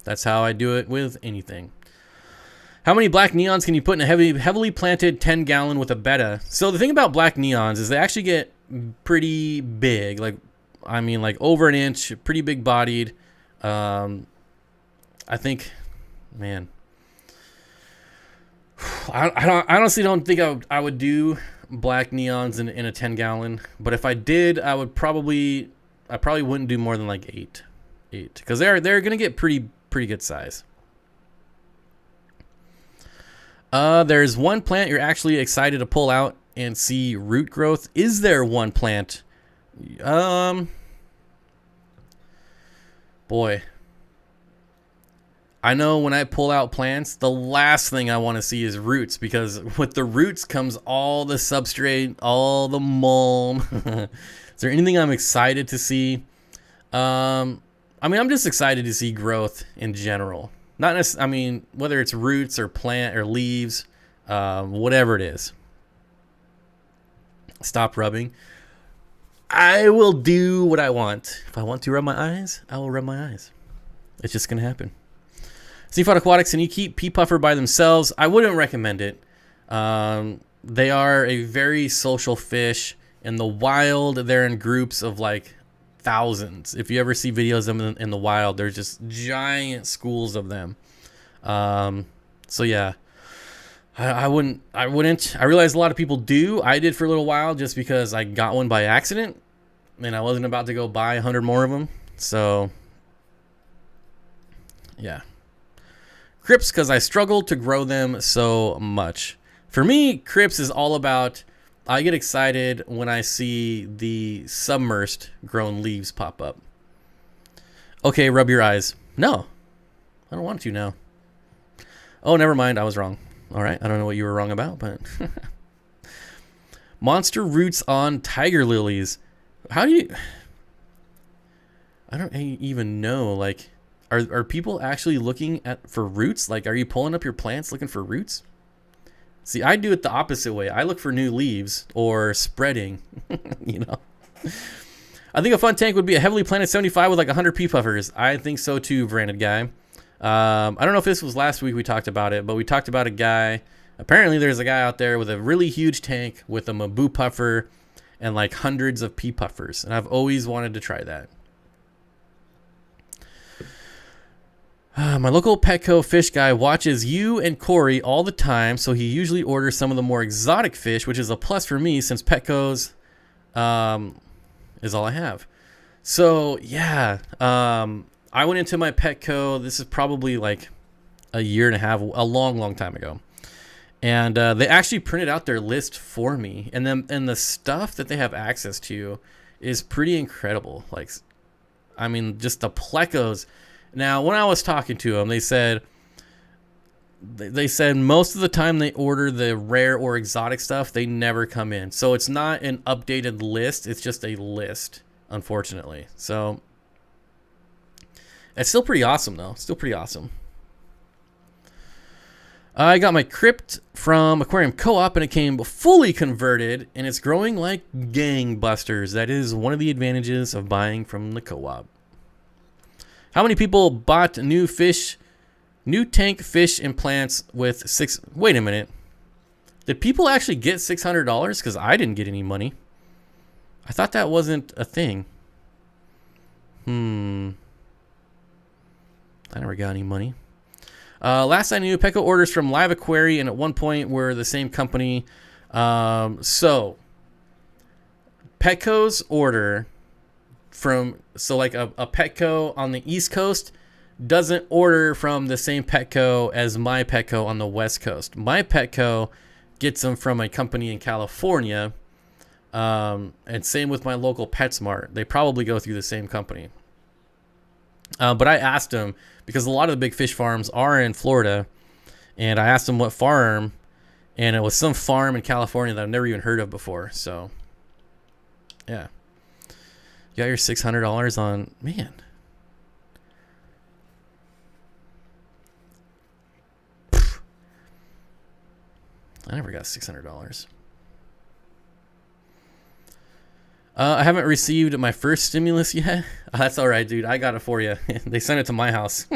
Speaker 1: That's how I do it with anything. How many black neons can you put in a heavily planted 10-gallon with a betta? So the thing about black neons is they actually get pretty big. Like over an inch, pretty big bodied. I think, man, I honestly don't think I would do black neons in a 10-gallon. But if I did, I probably wouldn't do more than like eight, because they're gonna get pretty good size. There's one plant you're actually excited to pull out and see root growth. Is there one plant? Boy, I know when I pull out plants, the last thing I want to see is roots, because with the roots comes all the substrate, all the mulm. Is there anything I'm excited to see? I'm just excited to see growth in general. Not necessarily, whether it's roots or plant or leaves, whatever it is. Stop rubbing. I will do what I want. If I want to rub my eyes, I will rub my eyes. It's just going to happen. Steenfott Aquatics, and you keep pea puffer by themselves. I wouldn't recommend it. They are a very social fish. In the wild, they're in groups of like thousands. If you ever see videos of them in the wild, there's just giant schools of them. So yeah, I wouldn't. I realize a lot of people do. I did for a little while just because I got one by accident and I wasn't about to go buy 100 more of them. So yeah, crypts, because I struggled to grow them so much. For me, crypts is all about, I get excited when I see the submersed grown leaves pop up. Okay, rub your eyes. No, I don't want to now. Oh, never mind. I was wrong. All right. I don't know what you were wrong about, but monster roots on tiger lilies. How do you, I don't even know. Like, are people actually looking for roots? Like, are you pulling up your plants looking for roots? See, I do it the opposite way. I look for new leaves or spreading, you know. I think a fun tank would be a heavily planted 75 with like 100 pea puffers. I think so too, branded guy. I don't know if this was last week we talked about it, but we talked about a guy. Apparently there's a guy out there with a really huge tank with a Mabu puffer and like hundreds of pea puffers. And I've always wanted to try that. My local Petco fish guy watches you and Corey all the time, so he usually orders some of the more exotic fish, which is a plus for me since Petco's is all I have. So yeah, I went into my Petco. This is probably like a year and a half, a long time ago, and they actually printed out their list for me, and the stuff that they have access to is pretty incredible. Like, I mean, just the Plecos. Now, when I was talking to them, they said most of the time they order the rare or exotic stuff, they never come in. So it's not an updated list. It's just a list, unfortunately. So it's still pretty awesome, though. Still pretty awesome. I got my crypt from Aquarium Co-op, and it came fully converted, and it's growing like gangbusters. That is one of the advantages of buying from the co-op. How many people bought new tank fish and plants with six? Wait a minute. Did people actually get $600? Because I didn't get any money. I thought that wasn't a thing. I never got any money. Last I knew, Petco orders from Live Aquarium and at one point were the same company. So Petco's order from, so like a Petco on the East Coast doesn't order from the same Petco as my Petco on the West Coast. My Petco gets them from a company in California. And same with my local PetSmart. They probably go through the same company. But I asked him, because a lot of the big fish farms are in Florida, and I asked him what farm, and it was some farm in California that I've never even heard of before. So, yeah. You got your $600 on, man. I never got $600. I haven't received my first stimulus yet. That's all right, dude. I got it for you. They sent it to my house.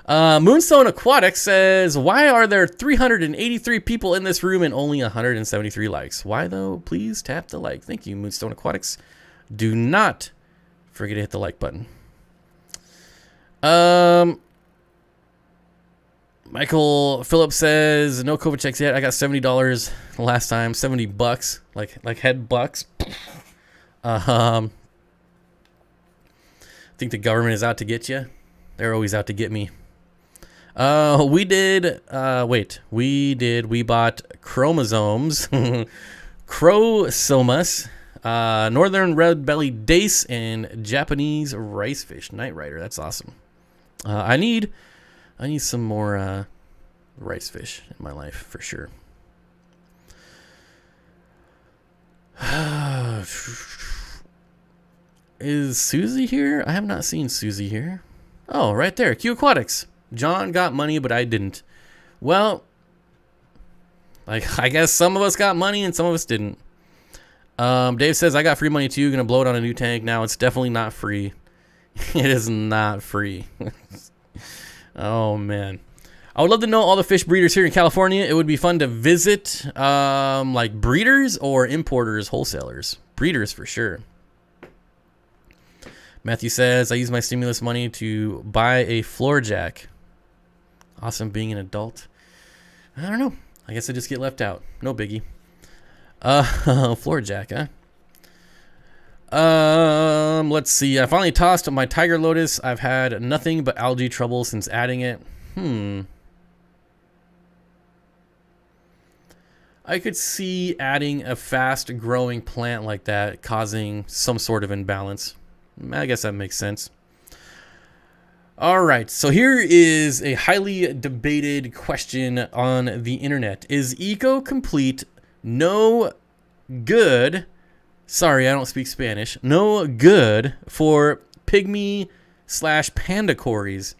Speaker 1: Moonstone Aquatics says, why are there 383 people in this room and only 173 likes? Why, though? Please tap the like. Thank you, Moonstone Aquatics. Do not forget to hit the like button. Michael Phillips says, no COVID checks yet. I got $70 last time. $70, like head bucks. I think the government is out to get you. They're always out to get me. We bought chromosomes, chrosomas, northern red-bellied dace, and Japanese ricefish night rider. That's awesome. I need some more rice fish in my life for sure. Is Susie here? I have not seen Susie here. Oh, right there. Q Aquatics. John got money, but I didn't. Well, I guess some of us got money and some of us didn't. Dave says, I got free money too. Gonna blow it on a new tank. Now it's definitely not free. It is not free. Oh, man. I would love to know all the fish breeders here in California. It would be fun to visit, like breeders or importers, wholesalers. Breeders for sure. Matthew says, I use my stimulus money to buy a floor jack. Awesome being an adult. I don't know. I guess I just get left out. No biggie. Floor jack, huh? Let's see. I finally tossed my Tiger Lotus. I've had nothing but algae trouble since adding it. I could see adding a fast growing plant like that causing some sort of imbalance. I guess that makes sense. All right, so here is a highly debated question on the internet. Is Eco Complete no good? Sorry, I don't speak Spanish. No good for pygmy/panda cories.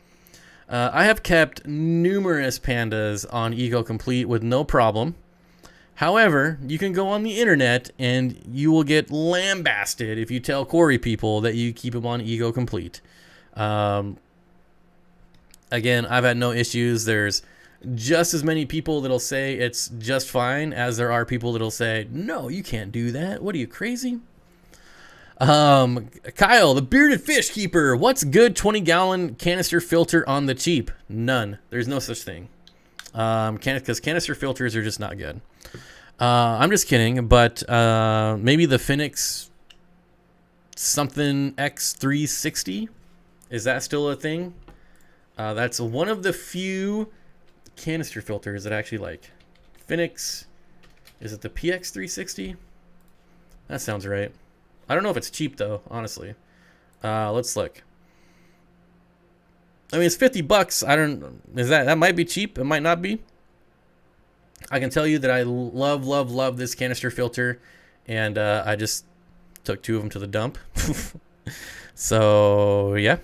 Speaker 1: I have kept numerous pandas on Eco Complete with no problem. However, you can go on the internet and you will get lambasted if you tell Cory people that you keep them on Eco Complete. Again, I've had no issues. There's just as many people that'll say it's just fine as there are people that'll say, no, you can't do that. What are you, crazy? Kyle, the bearded fish keeper. What's good 20-gallon canister filter on the cheap? None. There's no such thing. Because canister filters are just not good. I'm just kidding, but maybe the Phoenix something X360. Is that still a thing? That's one of the few canister filters that I actually like. Phoenix, is it the PX360? That sounds right. I don't know if it's cheap though, honestly. Let's look. I mean, it's $50. I don't. Is that might be cheap? It might not be. I can tell you that I love this canister filter, and I just took 2 of them to the dump. So yeah.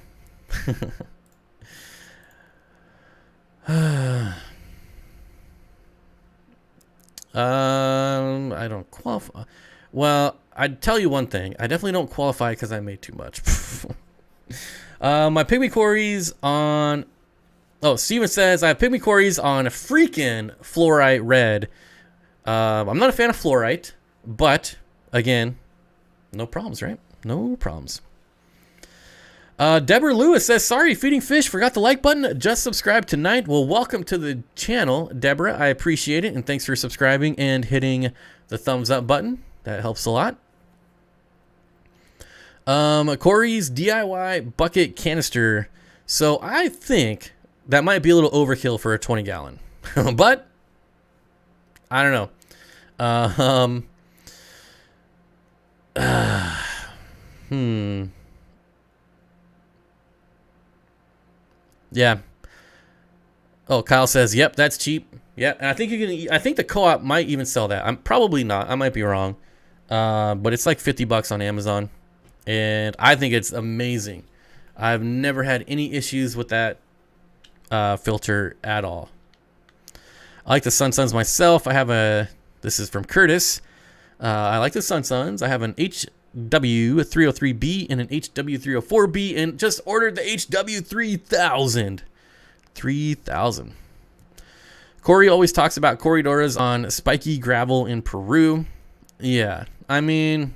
Speaker 1: I don't qualify. Well, I'd tell you one thing. I definitely don't qualify because I made too much. My pygmy cories on... Oh, Steven says, I have pygmy cories on freaking fluorite red. I'm not a fan of fluorite, but, again, no problems, right? No problems. Deborah Lewis says, sorry, feeding fish, forgot the like button, just subscribed tonight. Well, welcome to the channel, Deborah. I appreciate it, and thanks for subscribing and hitting the thumbs up button. That helps a lot. Corey's DIY bucket canister. So I think that might be a little overkill for a 20 gallon, but I don't know. Yeah. Oh, Kyle says, yep, that's cheap. Yeah, and I think you can. I think the co-op might even sell that. I'm probably not. I might be wrong. But it's like $50 on Amazon, and I think it's amazing. I've never had any issues with that filter at all. I like the Sun-Suns myself. I have a. This is from Curtis. I like the Sun-Suns. I have an HW303B and an HW304B, and just ordered the HW3000. 3000. Corey always talks about Corydoras on spiky gravel in Peru. Yeah, I mean,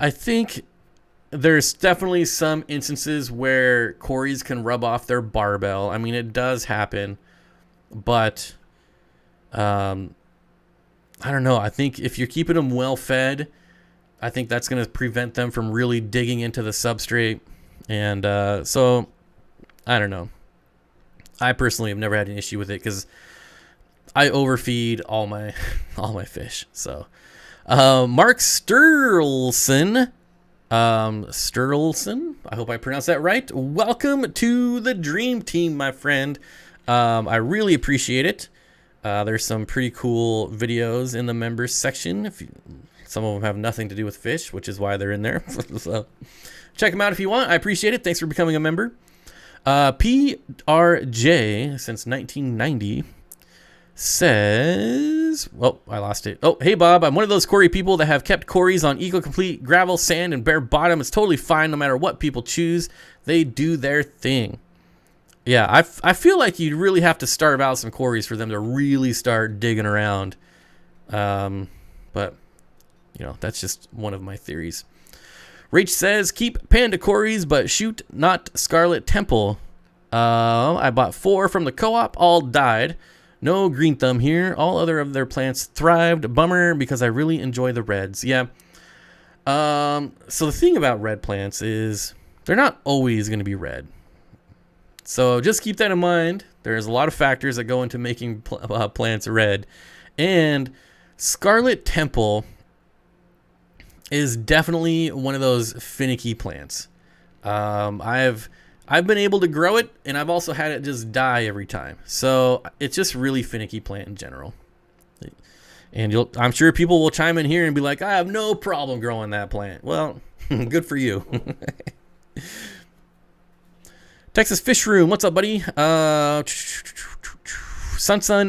Speaker 1: I think there's definitely some instances where Corys can rub off their barbel. I mean, it does happen, but I don't know. I think if you're keeping them well fed, I think that's going to prevent them from really digging into the substrate. And so, I don't know. I personally have never had an issue with it because I overfeed all my fish. So, Mark Sturlson, I hope I pronounced that right. Welcome to the Dream Team, my friend. I really appreciate it. There's some pretty cool videos in the members section. Some of them have nothing to do with fish, which is why they're in there. So check them out if you want. I appreciate it. Thanks for becoming a member. PRJ, since 1990, says, oh, I lost it. Oh, hey, Bob. I'm one of those Cory people that have kept Corys on Eco-Complete, gravel, sand, and bare bottom. It's totally fine no matter what people choose. They do their thing. Yeah, I feel like you really have to starve out some Corys for them to really start digging around. But, you know, that's just one of my theories. Rach says, keep Panda Corys, but shoot not Scarlet Temple. I bought 4 from the co-op. All died. No green thumb here. All other of their plants thrived. Bummer, because I really enjoy the reds. Yeah. So the thing about red plants is they're not always going to be red. So just keep that in mind. There's a lot of factors that go into making plants red. And Scarlet Temple is definitely one of those finicky plants. I've been able to grow it, and I've also had it just die every time. So it's just really finicky plant in general. And I'm sure people will chime in here and be like, I have no problem growing that plant. Well, good for you. Texas Fish Room, what's up, buddy? Sun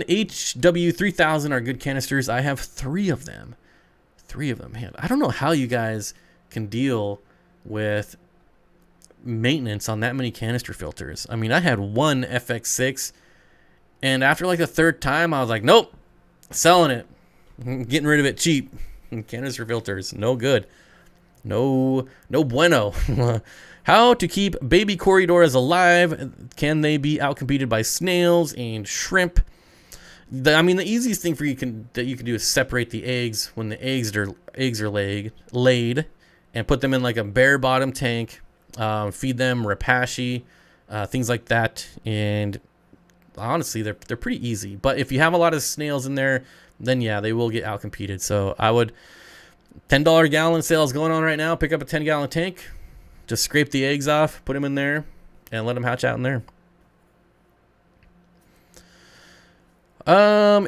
Speaker 1: HW3000 are good canisters. I have 3 of them. 3 of them, man. I don't know how you guys can deal with maintenance on that many canister filters. I mean, I had one FX6, and after like the 3rd time, I was like, nope, selling it. I'm getting rid of it cheap. Canister filters, no good. No bueno. How to keep baby Corydoras alive? Can they be outcompeted by snails and shrimp? I mean, the easiest thing for you can do is separate the eggs when the eggs are laid, and put them in like a bare bottom tank. Feed them rapashi, things like that, and honestly, they're pretty easy. But if you have a lot of snails in there, then yeah, they will get outcompeted. So I would $10 gallon sales going on right now. Pick up a 10-gallon tank. Just scrape the eggs off, put them in there, and let them hatch out in there.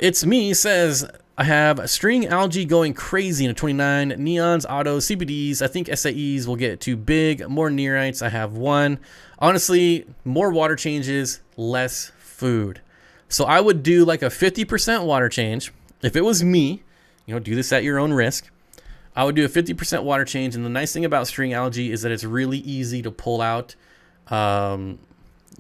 Speaker 1: It's me says, I have string algae going crazy in a 29, neons, autos, CBDs. I think SAEs will get too big. More neorites. I have 1. Honestly, more water changes, less food. So I would do like a 50% water change. If it was me, do this at your own risk. I would do a 50% water change, and the nice thing about string algae is that it's really easy to pull out. You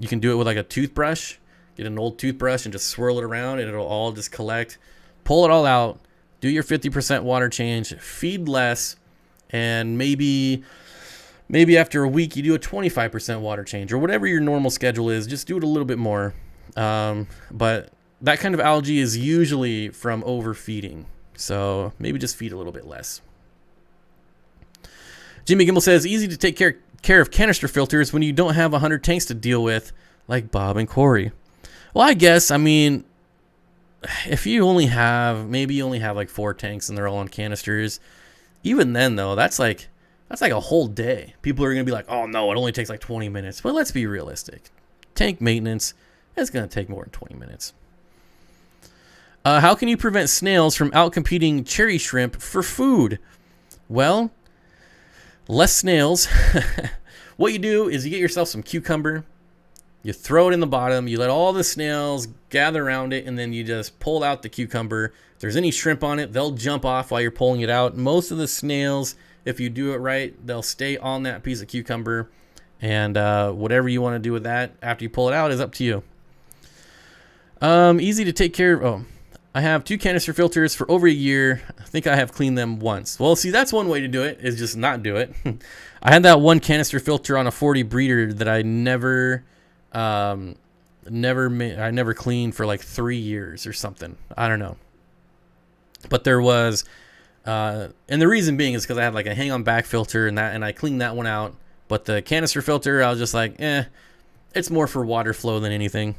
Speaker 1: can do it with like a toothbrush. Get an old toothbrush and just swirl it around, and it'll all just collect. Pull it all out. Do your 50% water change. Feed less, and maybe after a week you do a 25% water change, or whatever your normal schedule is. Just do it a little bit more. But that kind of algae is usually from overfeeding, so maybe just feed a little bit less. Jimmy Gimble says, easy to take care of canister filters when you don't have 100 tanks to deal with, like Bob and Corey. Well, I guess, I mean, if you only have, maybe you only have like 4 tanks and they're all on canisters, even then though, that's like a whole day. People are going to be like, oh no, it only takes like 20 minutes. But let's be realistic. Tank maintenance is going to take more than 20 minutes. How can you prevent snails from outcompeting cherry shrimp for food? Well, less snails. What you do is you get yourself some cucumber, you throw it in the bottom, you let all the snails gather around it, and then you just pull out the cucumber. If there's any shrimp on it, they'll jump off while you're pulling it out. Most of the snails, if you do it right, they'll stay on that piece of cucumber, and whatever you want to do with that after you pull it out is up to you. Easy to take care of. Oh, I have 2 canister filters for over a year. I think I have cleaned them once. Well, see, that's one way to do it, is just not do it. I had that one canister filter on a 40 breeder that I never cleaned for like 3 years or something. I don't know. But there was, and the reason being is because I had like a hang-on back filter and I cleaned that one out. But the canister filter, I was just like, it's more for water flow than anything.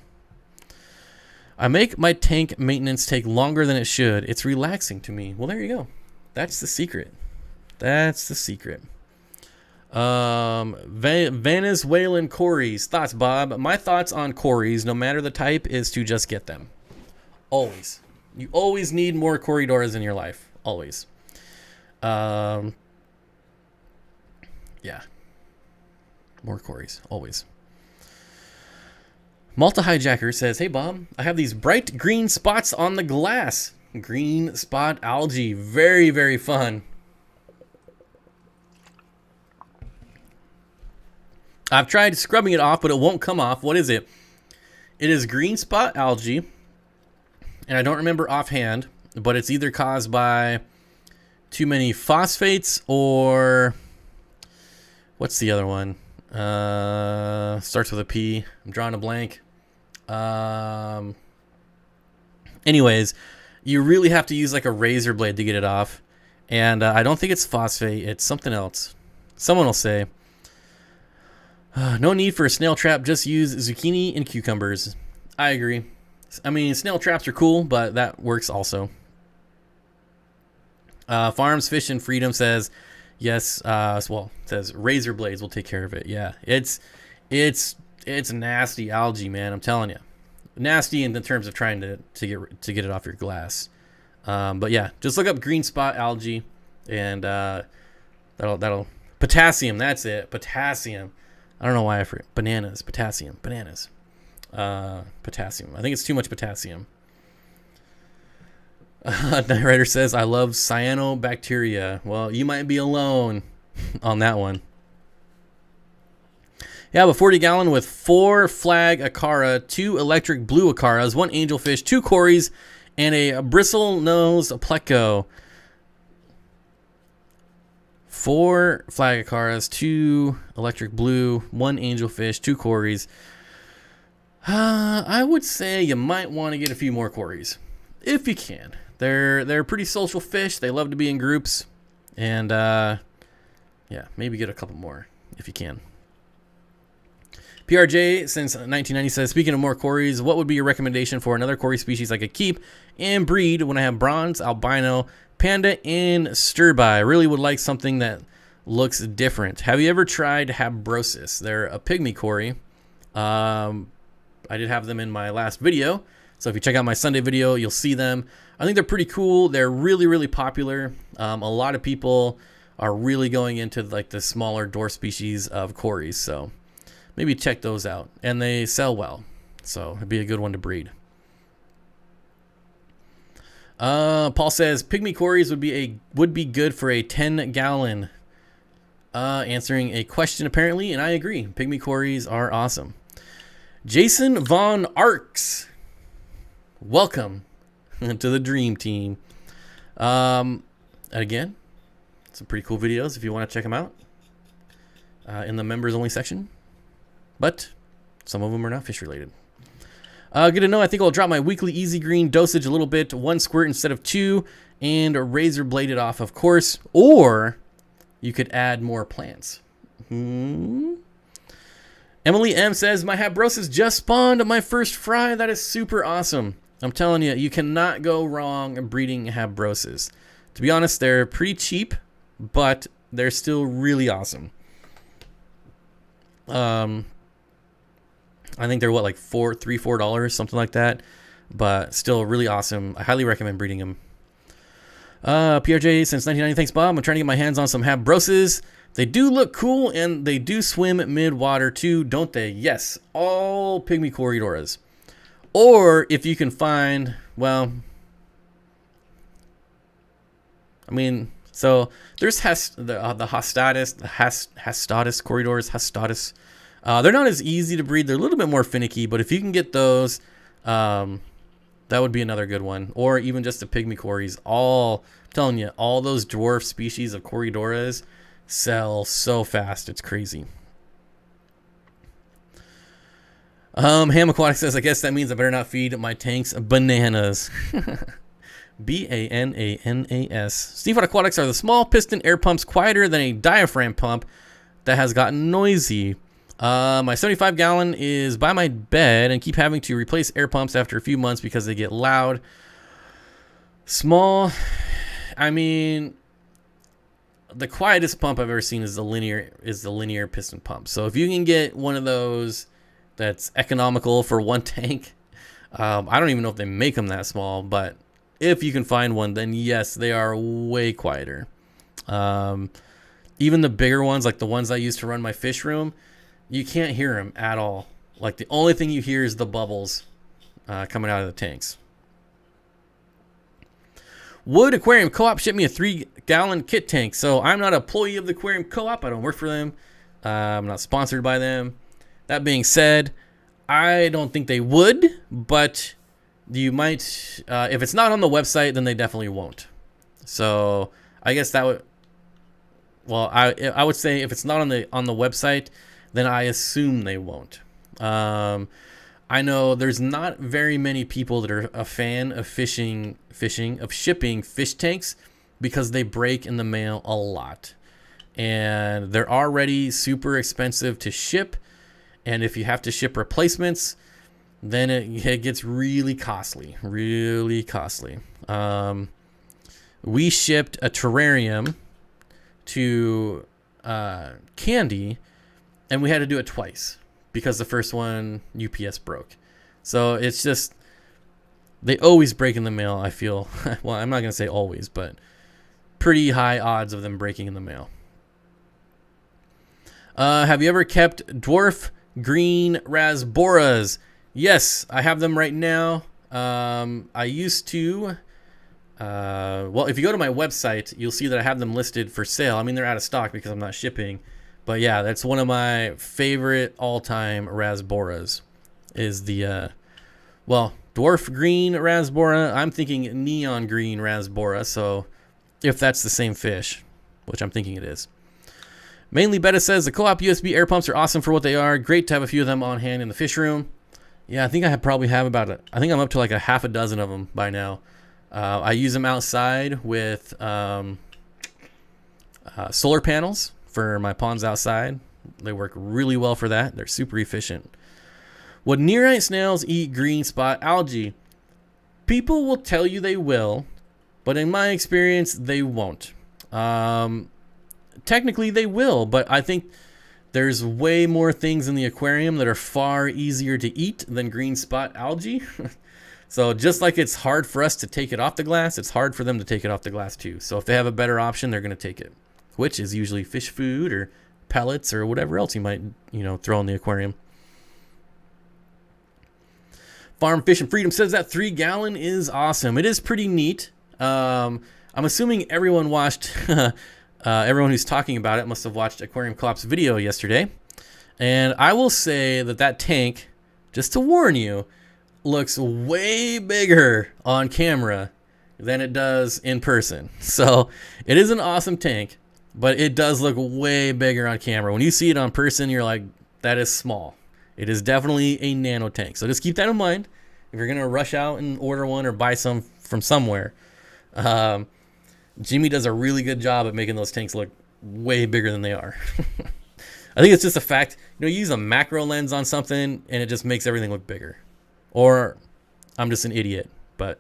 Speaker 1: I make my tank maintenance take longer than it should. It's relaxing to me. Well, there you go. That's the secret. That's the secret. Venezuelan Corys. Thoughts, Bob? My thoughts on Corys, no matter the type, is to just get them. Always. You always need more Corydoras in your life. Always. Yeah. More Corys. Always. Malta Hijacker says, hey Bob, I have these bright green spots on the glass. Green spot algae. Very, very fun. I've tried scrubbing it off, but it won't come off. What is it? It is green spot algae. And I don't remember offhand, but it's either caused by too many phosphates or what's the other one? Starts with a P. I'm drawing a blank. Anyways, you really have to use like a razor blade to get it off. And I don't think it's phosphate. It's something else. Someone will say. No need for a snail trap. Just use zucchini and cucumbers. I agree. I mean, snail traps are cool, but that works also. Farms, Fish, and Freedom says, yes. Well, says razor blades will take care of it. Yeah, it's nasty algae, man. I'm telling you, nasty in the terms of trying to get it off your glass. But yeah, just look up green spot algae, and that'll potassium. That's it, potassium. I don't know why I forget bananas. Potassium, bananas. Potassium. I think it's too much potassium. Night Rider says, I love cyanobacteria. Well, you might be alone on that one. Yeah, I have a 40-gallon with 4 flag acara, 2 electric blue acaras, 1 angelfish, 2 corys, and a bristle-nosed pleco. 4 flag acaras, 2 electric blue, 1 angelfish, 2 corys. I would say you might want to get a few more corys if you can. They're pretty social fish. They love to be in groups, and yeah, maybe get a couple more if you can. PRJ since 1990 says, speaking of more corys, what would be your recommendation for another cory species I could keep and breed when I have bronze, albino, panda, and sturby? I really would like something that looks different. Have you ever tried habrosis? They're a pygmy cory. I did have them in my last video, so if you check out my Sunday video, you'll see them. I think they're pretty cool. They're really, really popular. A lot of people are really going into like the smaller dwarf species of corys, so maybe check those out. And they sell well, so it'd be a good one to breed. Paul says pygmy corys would be good for a 10-gallon. Answering a question apparently, and I agree. Pygmy corys are awesome. Jason Von Arks, welcome to the dream team. Again, Some pretty cool videos if you want to check them out in the members only section. But some of them are not fish related. Good to know. I think I'll drop my weekly easy green dosage a little bit, 1 squirt instead of 2, and razor blade it off, of course. Or you could add more plants. Emily M says, my habrosis just spawned my first fry. That is super awesome. I'm telling you, you cannot go wrong breeding habrosis. To be honest, they're pretty cheap, but they're still really awesome. I think they're what, like $4, something like that, but still really awesome. I highly recommend breeding them. PRJ since 1990, thanks Bob. I'm trying to get my hands on some habrosis. They do look cool and they do swim mid-water too, don't they? Yes, all pygmy Corydoras. Or if you can find, well, I mean, so there's the Hastatus, Corydoras, Hastatus. They're not as easy to breed. They're a little bit more finicky, but if you can get those, that would be another good one. Or even just the pygmy Corys. I'm telling you, all those dwarf species of Corydoras sell so fast. It's crazy. Ham Aquatics says, I guess that means I better not feed my tanks bananas. B-A-N-A-N-A-S. Steenfott Aquatics are the small piston air pumps, quieter than a diaphragm pump that has gotten noisy. My 75 gallon is by my bed and keep having to replace air pumps after a few months because they get loud. Small, I mean, the quietest pump I've ever seen is the linear piston pump. So if you can get one of those that's economical for one tank, I don't even know if they make them that small, but if you can find one, then yes, they are way quieter. Even the bigger ones, like the ones I used to run my fish room, you can't hear them at all. Like the only thing you hear is the bubbles coming out of the tanks. Wood Aquarium Co-op shipped me a 3-gallon kit tank. So I'm not an employee of the Aquarium Co-op. I don't work for them. I'm not sponsored by them. That being said, I don't think they would, but you might. If it's not on the website, then they definitely won't. So I guess that would. Well, I would say if it's not on the website, then I assume they won't. I know there's not very many people that are a fan of shipping fish tanks because they break in the mail a lot. And they're already super expensive to ship. And if you have to ship replacements, then it gets really costly, really costly. We shipped a terrarium to Candy, and we had to do it twice because the first one UPS broke. So it's just, they always break in the mail, I feel. Well, I'm not going to say always, but pretty high odds of them breaking in the mail. Have you ever kept dwarf green rasboras? Yes, I have them right now. I used to. Well, if you go to my website, you'll see that I have them listed for sale. I mean, they're out of stock because I'm not shipping. But yeah, that's one of my favorite all-time rasboras. Is the, well, dwarf green rasbora. I'm thinking neon green rasbora. So if that's the same fish, which I'm thinking it is. Mainly Betta says the co-op USB air pumps are awesome for what they are. Great to have a few of them on hand in the fish room. Yeah, I think I probably have about I think I'm up to like a half a dozen of them by now. I use them outside with solar panels for my ponds outside. They work really well for that. They're super efficient. Would nearite snails eat green spot algae? People will tell you they will, but in my experience, they won't. Technically, they will, but I think there's way more things in the aquarium that are far easier to eat than green spot algae. So just like it's hard for us to take it off the glass, it's hard for them to take it off the glass too. So if they have a better option, they're going to take it, which is usually fish food or pellets or whatever else you might, throw in the aquarium. Farm Fish and Freedom says that 3-gallon is awesome. It is pretty neat. I'm assuming everyone watched, everyone who's talking about it must have watched Aquarium Co-op's video yesterday. And I will say that tank, just to warn you, looks way bigger on camera than it does in person. So it is an awesome tank. but it does look way bigger on camera. When you see it on person, you're like, that is small. It is definitely a nano tank. So just keep that in mind if you're gonna rush out and order one or buy some from somewhere. Jimmy does a really good job at making those tanks look way bigger than they are. I think it's just a fact. You use a macro lens on something and it just makes everything look bigger. Or I'm just an idiot, but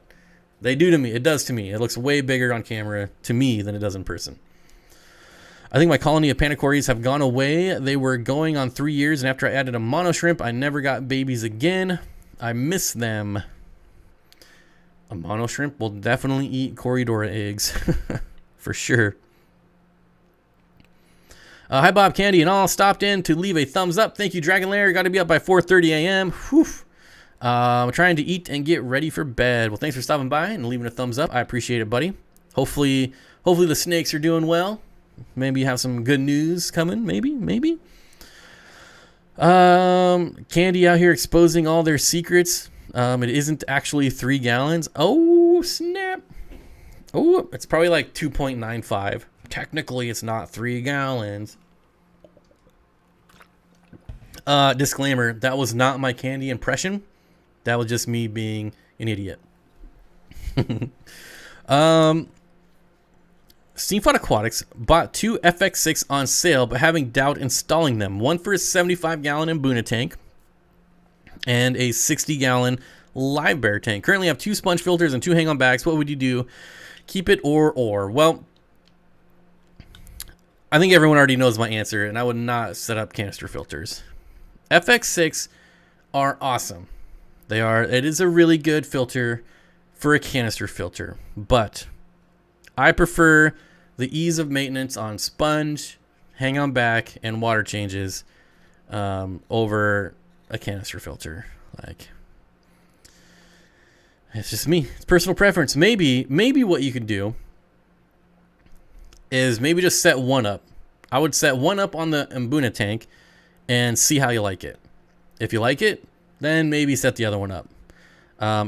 Speaker 1: they do to me. It does to me. It looks way bigger on camera to me than it does in person. I think my colony of panacories have gone away. They were going on 3 years, and after I added a mono shrimp, I never got babies again. I miss them. A mono shrimp will definitely eat Corydora eggs. For sure. Hi, Bob, Candy, and all. Stopped in to leave a thumbs up. Thank you, Dragon Lair. Got to be up by 4:30 a.m. Whew. I'm trying to eat and get ready for bed. Well, thanks for stopping by and leaving a thumbs up. I appreciate it, buddy. Hopefully the snakes are doing well. Maybe you have some good news coming. Maybe. Candy out here exposing all their secrets. It isn't actually 3 gallons. Oh, snap. Oh, it's probably like 2.95. Technically, it's not 3 gallons. Disclaimer, that was not my Candy impression. That was just me being an idiot. Steenfott Aquatics bought 2 FX6 on sale, but having doubt installing them. One for a 75-gallon Mbuna tank and a 60-gallon live bear tank. Currently have 2 sponge filters and 2 hang-on bags. What would you do? Keep it or? Well, I think everyone already knows my answer, and I would not set up canister filters. FX6 are awesome. They are. It is a really good filter for a canister filter, but I prefer the ease of maintenance on sponge, hang on back, and water changes over a canister filter. Like, it's just me. It's personal preference. Maybe what you could do is maybe just set one up. I would set one up on the Mbuna tank and see how you like it. If you like it, then maybe set the other one up.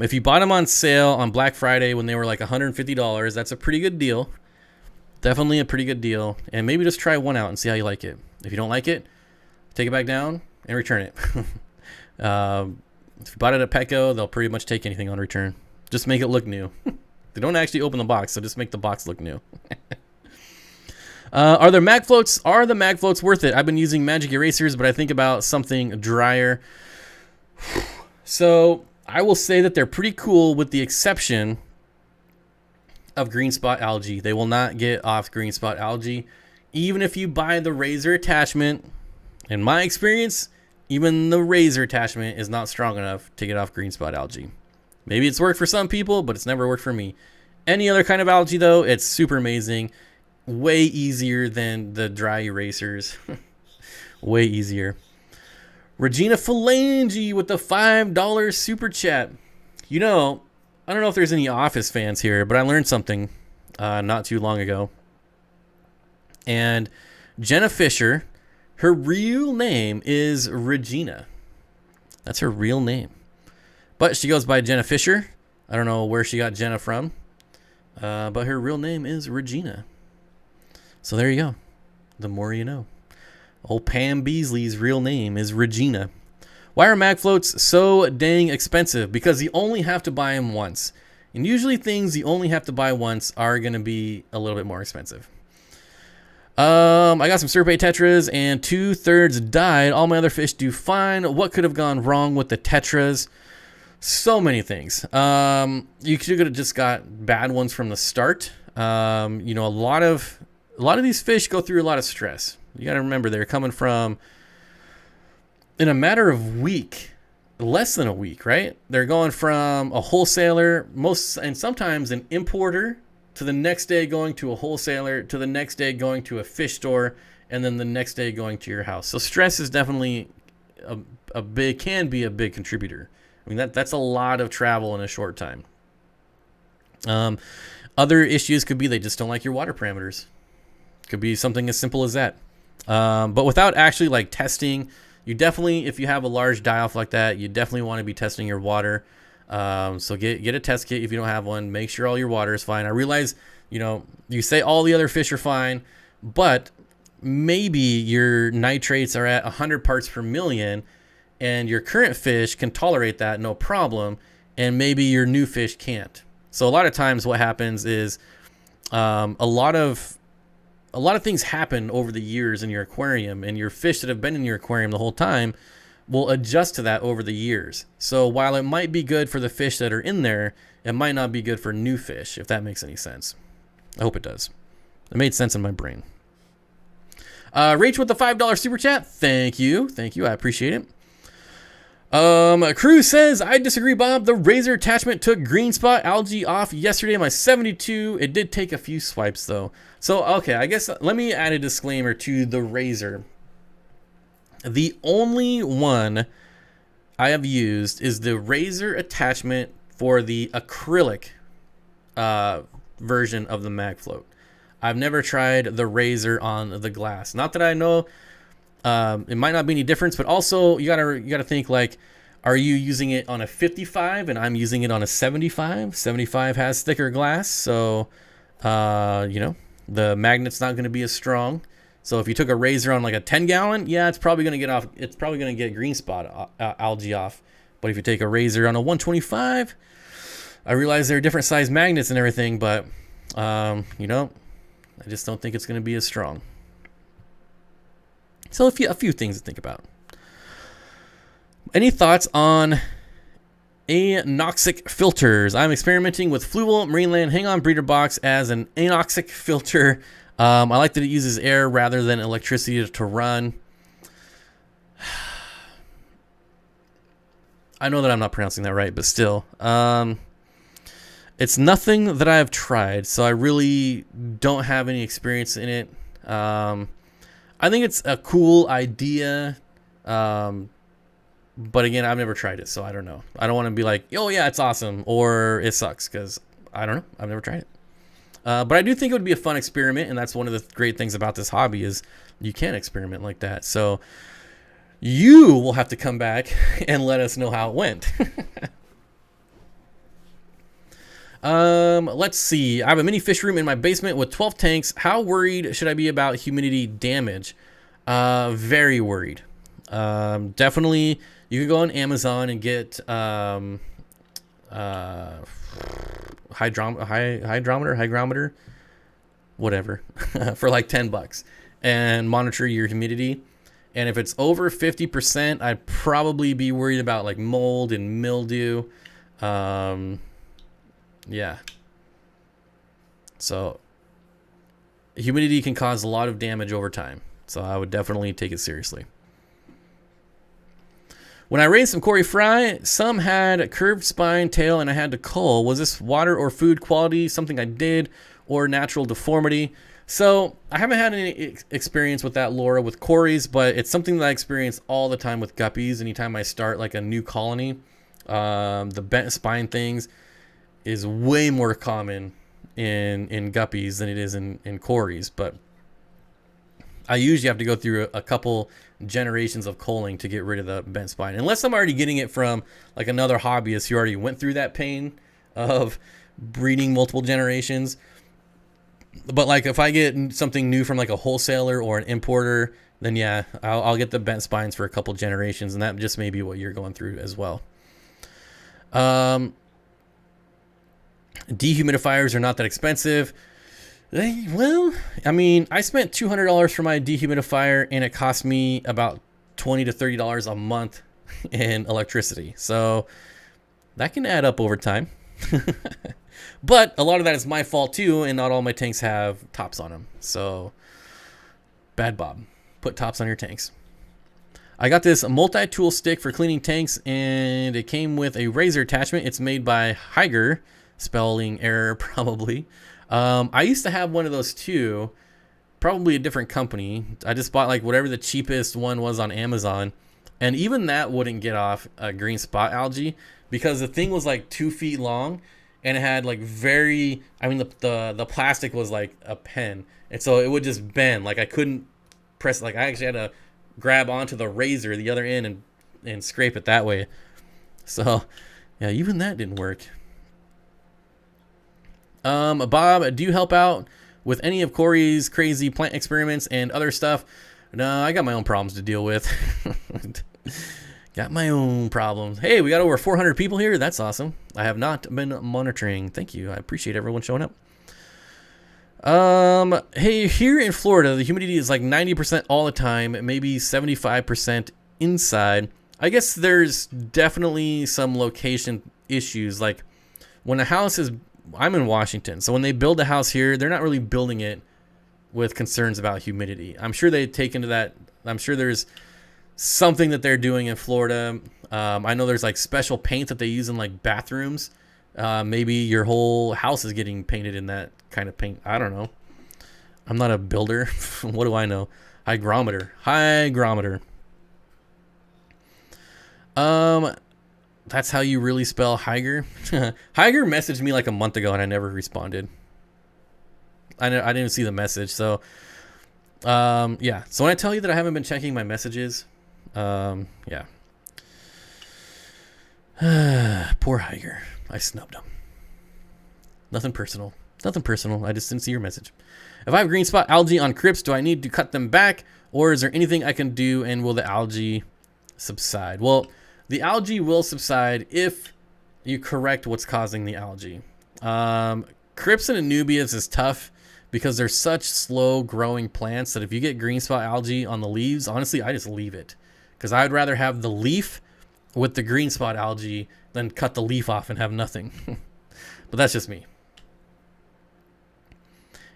Speaker 1: If you bought them on sale on Black Friday when they were like $150, that's a pretty good deal. Definitely a pretty good deal. And maybe just try one out and see how you like it. If you don't like it, take it back down and return it. If you bought it at Petco, they'll pretty much take anything on return. Just make it look new. They don't actually open the box, so just make the box look new. Are there mag floats? Are the mag floats worth it? I've been using magic erasers, but I think about something drier. So I will say that they're pretty cool with the exception of green spot algae. They will not get off green spot algae. Even if you buy the razor attachment, in my experience, even the razor attachment is not strong enough to get off green spot algae. Maybe it's worked for some people, but it's never worked for me. Any other kind of algae, though, it's super amazing. Way easier than the dry erasers. Way easier. Regina Phalange with the $5 super chat. I don't know if there's any Office fans here, but I learned something not too long ago. And Jenna Fisher, her real name is Regina. That's her real name. But she goes by Jenna Fisher. I don't know where she got Jenna from. But her real name is Regina. So there you go. The more you know. Old Pam Beasley's real name is Regina. Why are mag floats so dang expensive? Because you only have to buy them once. And usually things you only have to buy once are going to be a little bit more expensive. I got some Serpent tetras and 2/3 died. All my other fish do fine. What could have gone wrong with the tetras? So many things. You could have just got bad ones from the start. A lot of these fish go through a lot of stress. You got to remember they're coming from, in a matter of less than a week, right? They're going from a wholesaler, and sometimes an importer, to the next day going to a wholesaler, to the next day going to a fish store, and then the next day going to your house. So stress is definitely can be a big contributor. I mean, that's a lot of travel in a short time. Other issues could be they just don't like your water parameters. Could be something as simple as that. But without actually like testing, you definitely, if you have a large die-off like that, you definitely want to be testing your water. So get a test kit if you don't have one. Make sure all your water is fine. I realize, you say all the other fish are fine, but maybe your nitrates are at 100 parts per million and your current fish can tolerate that no problem, and maybe your new fish can't. So a lot of times what happens is a lot of things happen over the years in your aquarium, and your fish that have been in your aquarium the whole time will adjust to that over the years. So while it might be good for the fish that are in there, it might not be good for new fish, if that makes any sense. I hope it does. It made sense in my brain. Rach with the $5 super chat. Thank you. I appreciate it. Cruz says, I disagree, Bob. The razor attachment took green spot algae off yesterday on my 72. It did take a few swipes though. So, okay, I guess let me add a disclaimer to the razor. The only one I have used is the razor attachment for the acrylic version of the MagFloat. I've never tried the razor on the glass. Not that I know. It might not be any difference, but also you gotta think, like, are you using it on a 55 and I'm using it on a 75? 75 has thicker glass, so the magnet's not going to be as strong. So if you took a razor on like a 10 gallon, yeah, it's probably going to get green spot algae off. But if you take a razor on a 125, I realize there are different size magnets and everything, but I just don't think it's going to be as strong. So a few things to think about. Any thoughts on anoxic filters? I'm experimenting with Fluval Marineland Hang-On Breeder Box as an anoxic filter. I like that it uses air rather than electricity to run. I know that I'm not pronouncing that right, but still. It's nothing that I've tried, so I really don't have any experience in it. I think it's a cool idea, but again, I've never tried it, so I don't know. I don't want to be like, oh yeah, it's awesome, or it sucks, because I don't know. I've never tried it. But I do think it would be a fun experiment, and that's one of the great things about this hobby is you can experiment like that. So you will have to come back and let us know how it went. Let's see. I have a mini fish room in my basement with 12 tanks. How worried should I be about humidity damage? Very worried. Definitely, you can go on Amazon and get hygrometer, whatever, for like $10 and monitor your humidity. And if it's over 50%, I'd probably be worried about like mold and mildew. Yeah. So humidity can cause a lot of damage over time. So I would definitely take it seriously. When I raised some Cory fry, some had a curved spine tail and I had to cull. Was this water or food quality, something I did, or natural deformity? So I haven't had any experience with that, Laura, with Cory's, but it's something that I experience all the time with guppies. Anytime I start like a new colony, the bent spine things is way more common in guppies than it is in Cory's. But I usually have to go through a couple generations of culling to get rid of the bent spine, unless I'm already getting it from like another hobbyist who already went through that pain of breeding multiple generations. But like if I get something new from like a wholesaler or an importer, then yeah, I'll get the bent spines for a couple generations, and that just may be what you're going through as well. Dehumidifiers are not that expensive. Well, I mean, I spent $200 for my dehumidifier, and it cost me about $20 to $30 a month in electricity. So that can add up over time. But a lot of that is my fault too, and not all my tanks have tops on them. So bad Bob. Put tops on your tanks. I got this multi-tool stick for cleaning tanks, and it came with a razor attachment. It's made by Higer, spelling error probably. I used to have one of those too, probably a different company. I just bought like whatever the cheapest one was on Amazon, and even that wouldn't get off a green spot algae because the thing was like 2 feet long, and it had like the plastic was like a pen, and so it would just bend. Like I couldn't press, like I actually had to grab onto the razor, the other end, and scrape it that way. So yeah, even that didn't work. Bob, do you help out with any of Corey's crazy plant experiments and other stuff. No, I got my own problems to deal with. Got my own problems. Hey, we got over 400 people here. That's awesome. I have not been monitoring. Thank you. I appreciate everyone showing up. Hey, here in Florida, the humidity is like 90% all the time, maybe 75% inside. I guess there's definitely some location issues. Like when a house is, I'm in Washington, so when they build a house here, they're not really building it with concerns about humidity. I'm sure they take into that. I'm sure there's something that they're doing in Florida. I know there's like special paint that they use in like bathrooms. Maybe your whole house is getting painted in that kind of paint. I don't know. I'm not a builder. What do I know? Hygrometer. That's how you really spell Hyger. Hyger messaged me like a month ago and I never responded. I didn't see the message. So, yeah. So when I tell you that I haven't been checking my messages, yeah. Poor Hyger. I snubbed him. Nothing personal. Nothing personal. I just didn't see your message. If I have green spot algae on crypts, do I need to cut them back? Or is there anything I can do and will the algae subside? Well, the algae will subside if you correct what's causing the algae. Crypts and anubias is tough because they're such slow growing plants that if you get green spot algae on the leaves, honestly, I just leave it. Because I'd rather have the leaf with the green spot algae than cut the leaf off and have nothing. But that's just me.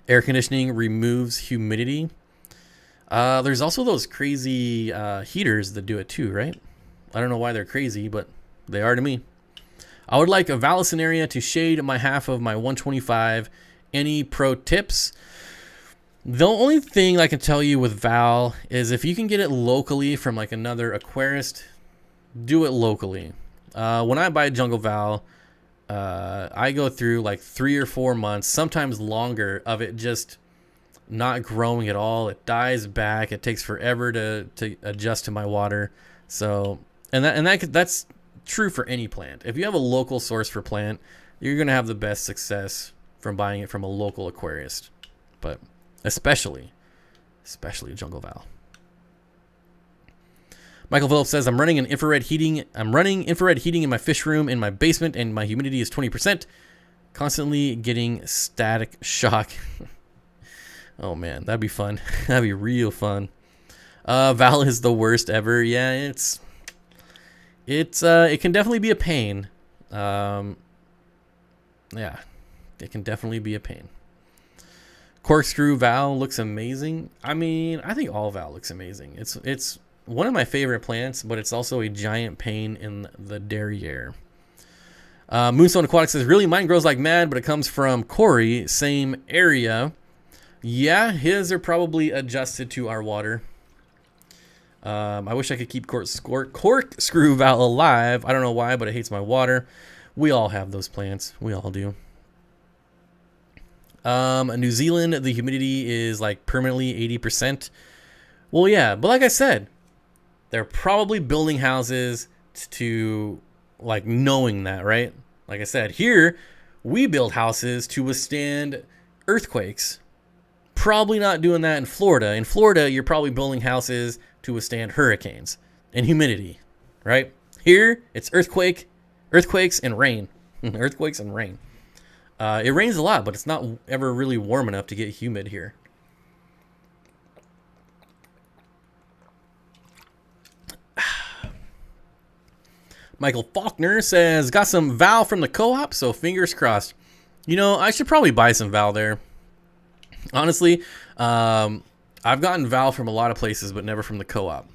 Speaker 1: Air conditioning removes humidity. There's also those crazy heaters that do it too, right? I don't know why they're crazy, but they are to me. I would like a Valison area to shade my half of my 125. Any pro tips? The only thing I can tell you with Val is if you can get it locally from like another aquarist, do it locally. When I buy Jungle Val, I go through like 3 or 4 months, sometimes longer, of it just not growing at all. It dies back. It takes forever to adjust to my water. So, that's true for any plant. If you have a local source for plant, you're going to have the best success from buying it from a local aquarist. But especially Jungle Val. Michael Phillips says, I'm running infrared heating in my fish room in my basement, and my humidity is 20%. Constantly getting static shock. Oh man, that'd be fun. That'd be real fun. Val is the worst ever. Yeah, it can definitely be a pain. Yeah, it can definitely be a pain. Corkscrew Val looks amazing. I mean, I think all Val looks amazing. It's one of my favorite plants, but it's also a giant pain in the derriere. Moonstone Aquatics says, really, mine grows like mad, but it comes from Corey, same area. Yeah, his are probably adjusted to our water. I wish I could keep Corkscrew Val alive. I don't know why, but it hates my water. We all have those plants. We all do. New Zealand, the humidity is like permanently 80%. Well, yeah, but like I said, they're probably building houses to, like, knowing that, right? Like I said, here, we build houses to withstand earthquakes. Probably not doing that in Florida. In Florida, you're probably building houses to withstand hurricanes and humidity, right? Here, it's earthquakes and rain. Earthquakes and rain. It rains a lot, but it's not ever really warm enough to get humid here. Michael Faulkner says, got some Val from the co-op, so fingers crossed. You know, I should probably buy some Val there. Honestly, I've gotten Val from a lot of places, but never from the co-op.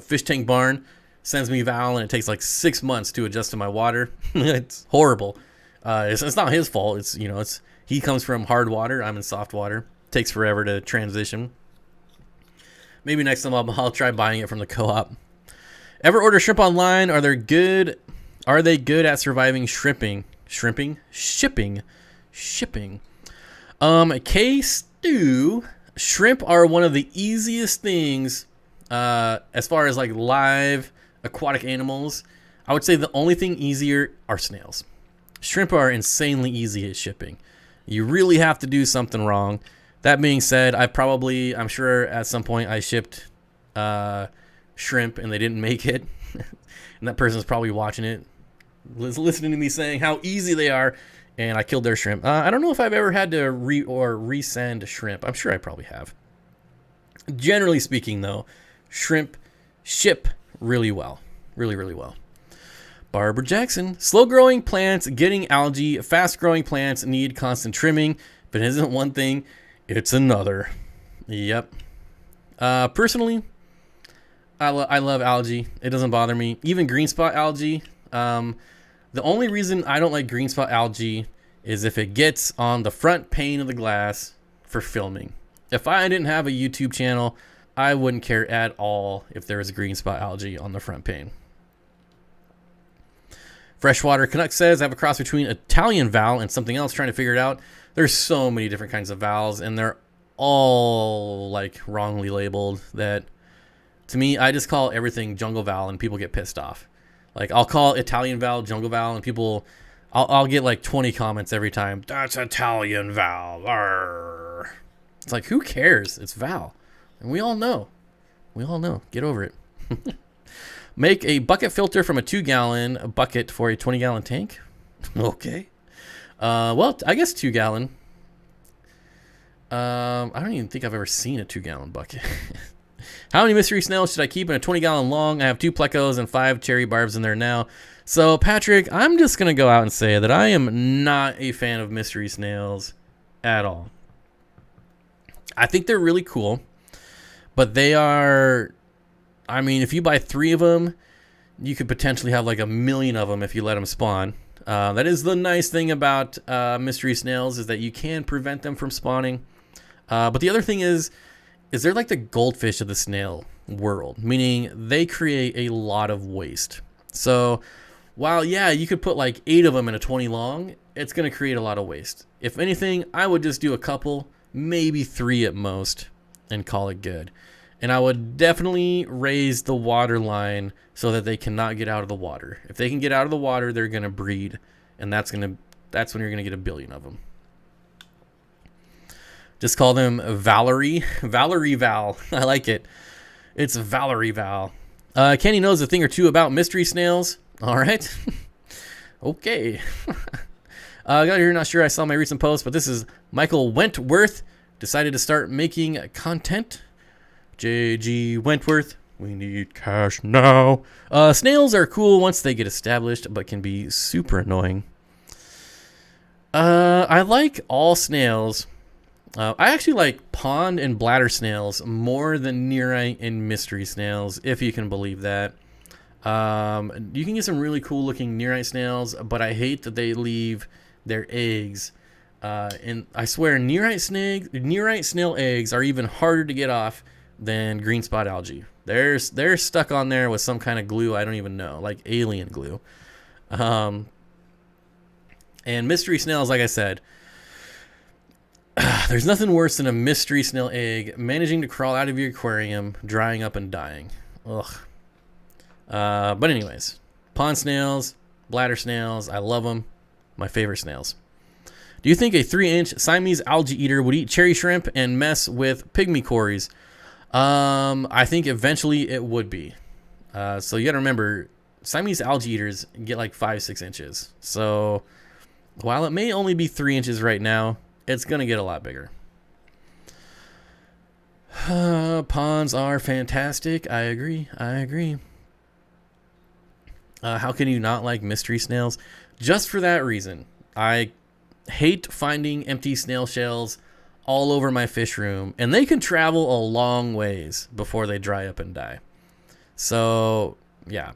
Speaker 1: Fish Tank Barn sends me Val, and it takes like 6 months to adjust to my water. It's horrible. It's not his fault. He comes from hard water. I'm in soft water. Takes forever to transition. Maybe next time I'll try buying it from the co-op. Ever order shrimp online? Are they good? Are they good at surviving shipping? K Stew, shrimp are one of the easiest things as far as like live aquatic animals. I would say the only thing easier are snails. Shrimp are insanely easy at shipping. You really have to do something wrong. That being said, I'm sure at some point I shipped shrimp and they didn't make it. And that person's probably watching it, listening to me saying how easy they are, and I killed their shrimp. I don't know if I've ever had to resend shrimp. I'm sure I probably have. Generally speaking, though, shrimp ship really well. Really, really well. Barbara Jackson. Slow-growing plants getting algae. Fast-growing plants need constant trimming. If it isn't one thing, it's another. Yep. Personally, I love algae. It doesn't bother me. Even green spot algae. The only reason I don't like green spot algae is if it gets on the front pane of the glass for filming. If I didn't have a YouTube channel, I wouldn't care at all if there was green spot algae on the front pane. Freshwater Canuck says, I have a cross between Italian val and something else, trying to figure it out. There's so many different kinds of vals, and they're all like wrongly labeled. That, to me, I just call everything jungle val, and people get pissed off. Like, I'll call Italian val jungle val, and people, I'll get like 20 comments every time. That's Italian val. Arr. It's like, who cares? It's val, and we all know. We all know. Get over it. Make a bucket filter from a 2-gallon bucket for a 20-gallon tank. Okay. Well, I guess 2-gallon. I don't even think I've ever seen a 2-gallon bucket. How many mystery snails should I keep in a 20-gallon long? I have 2 plecos and 5 cherry barbs in there now. So, Patrick, I'm just going to go out and say that I am not a fan of mystery snails at all. I think they're really cool, but they are... I mean, if you buy 3 of them, you could potentially have like 1 million of them if you let them spawn. That is the nice thing about mystery snails, is that you can prevent them from spawning. But the other thing is they're like the goldfish of the snail world, meaning they create a lot of waste. So while, yeah, you could put like 8 of them in a 20 long, it's going to create a lot of waste. If anything, I would just do a couple, maybe 3 at most, and call it good. And I would definitely raise the water line so that they cannot get out of the water. If they can get out of the water, they're going to breed. And that's when you're going to get 1 billion of them. Just call them Valerie. Valerie Val. I like it. It's Valerie Val. Kenny knows a thing or two about mystery snails. All right. Okay. I got here, not sure I saw my recent post, but this is Michael Wentworth. Decided to start making content. J.G. Wentworth, we need cash now. Snails are cool once they get established, but can be super annoying. I like all snails. I actually like pond and bladder snails more than nearite and mystery snails, if you can believe that. You can get some really cool looking nearite snails, but I hate that they leave their eggs. And I swear, nearite snail eggs are even harder to get off than green spot algae. They're stuck on there with some kind of glue I don't even know, like alien glue. And mystery snails, like I said, there's nothing worse than a mystery snail egg managing to crawl out of your aquarium, drying up and dying. Ugh. But anyways, pond snails, bladder snails, I love them. My favorite snails. Do you think a 3-inch Siamese algae eater would eat cherry shrimp and mess with pygmy cories? I think eventually it would be. So you gotta remember, Siamese algae eaters get like 5-6 inches. So while it may only be 3 inches right now, it's gonna get a lot bigger. Ponds are fantastic. I agree. How can you not like mystery snails? Just for that reason. I hate finding empty snail shells all over my fish room, and they can travel a long ways before they dry up and die. So yeah.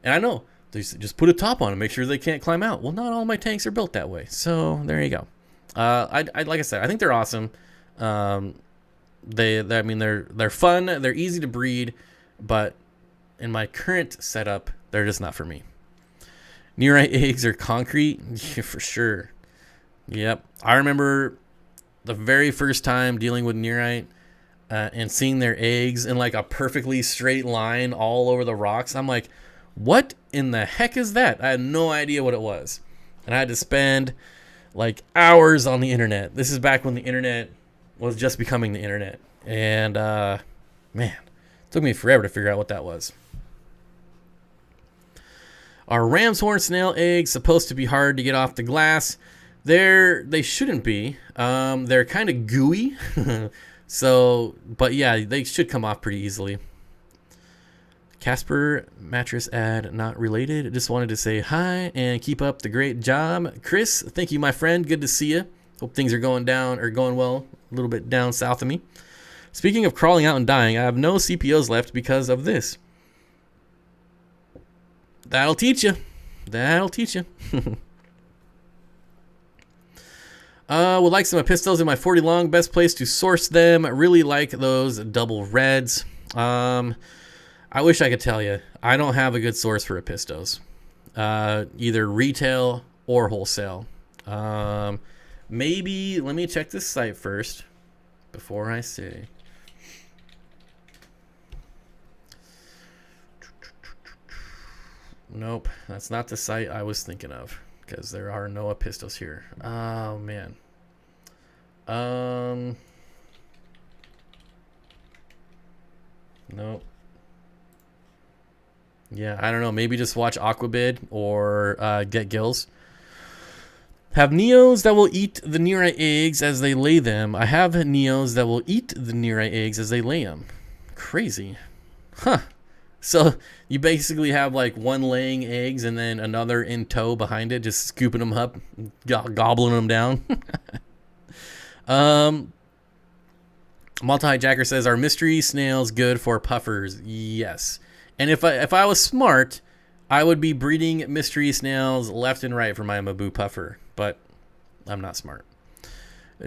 Speaker 1: And I know, just put a top on them, make sure they can't climb out. Well, not all my tanks are built that way, so there you go. I like I said, I think they're awesome. I mean, they're fun, they're easy to breed, but in my current setup, they're just not for me. Nearite eggs are concrete? Yeah, for sure. Yep. I remember the very first time dealing with nearite and seeing their eggs in like a perfectly straight line all over the rocks. I'm like, what in the heck is that? I had no idea what it was. And I had to spend like hours on the internet. This is back when the internet was just becoming the internet. And man, it took me forever to figure out what that was. Are ram's horn snail eggs supposed to be hard to get off the glass? They shouldn't be. They're kind of gooey. So, but yeah, they should come off pretty easily. Casper mattress ad not related. Just wanted to say hi and keep up the great job. Chris, thank you, my friend. Good to see you. Hope things are going well, a little bit down south of me. Speaking of crawling out and dying, I have no CPOs left because of this. That'll teach you. That'll teach you. Would like some Apistos in my 40 long. Best place to source them. Really like those double reds. I wish I could tell you. I don't have a good source for Apistos. Either retail or wholesale. Maybe, let me check this site first before I say. Nope, that's not the site I was thinking of, because there are no Apistos here. Oh, man. Nope. Yeah, I don't know. Maybe just watch Aquabid or Get Gills. Have Neos that will eat the Nearite eggs as they lay them. I have Neos that will eat the Nearite eggs as they lay them. Crazy. Huh. So you basically have like one laying eggs and then another in tow behind it, just scooping them up, gobbling them down. Multi-Hijacker says, are mystery snails good for puffers? Yes. And if I was smart, I would be breeding mystery snails left and right for my Mabu puffer, but I'm not smart.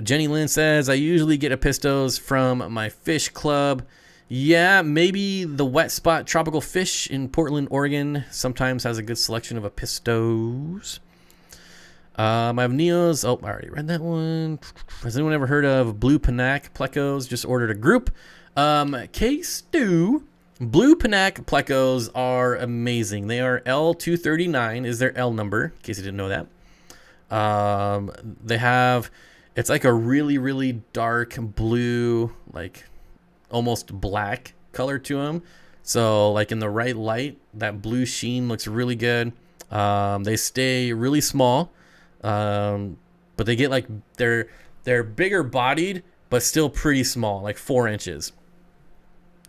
Speaker 1: Jenny Lynn says, I usually get Apistos from my fish club. Yeah, maybe the Wet Spot Tropical Fish in Portland, Oregon sometimes has a good selection of Apistos. I have Neos. Oh, I already read that one. Has anyone ever heard of Blue Panac Plecos? Just ordered a group. K-Stew. Blue Panac Plecos are amazing. They are L239 is their L number, in case you didn't know that. They have, it's like a really, really dark blue, like almost black color to them. So like in the right light, that blue sheen looks really good. They stay really small, but they get like, they're bigger bodied, but still pretty small, like 4 inches.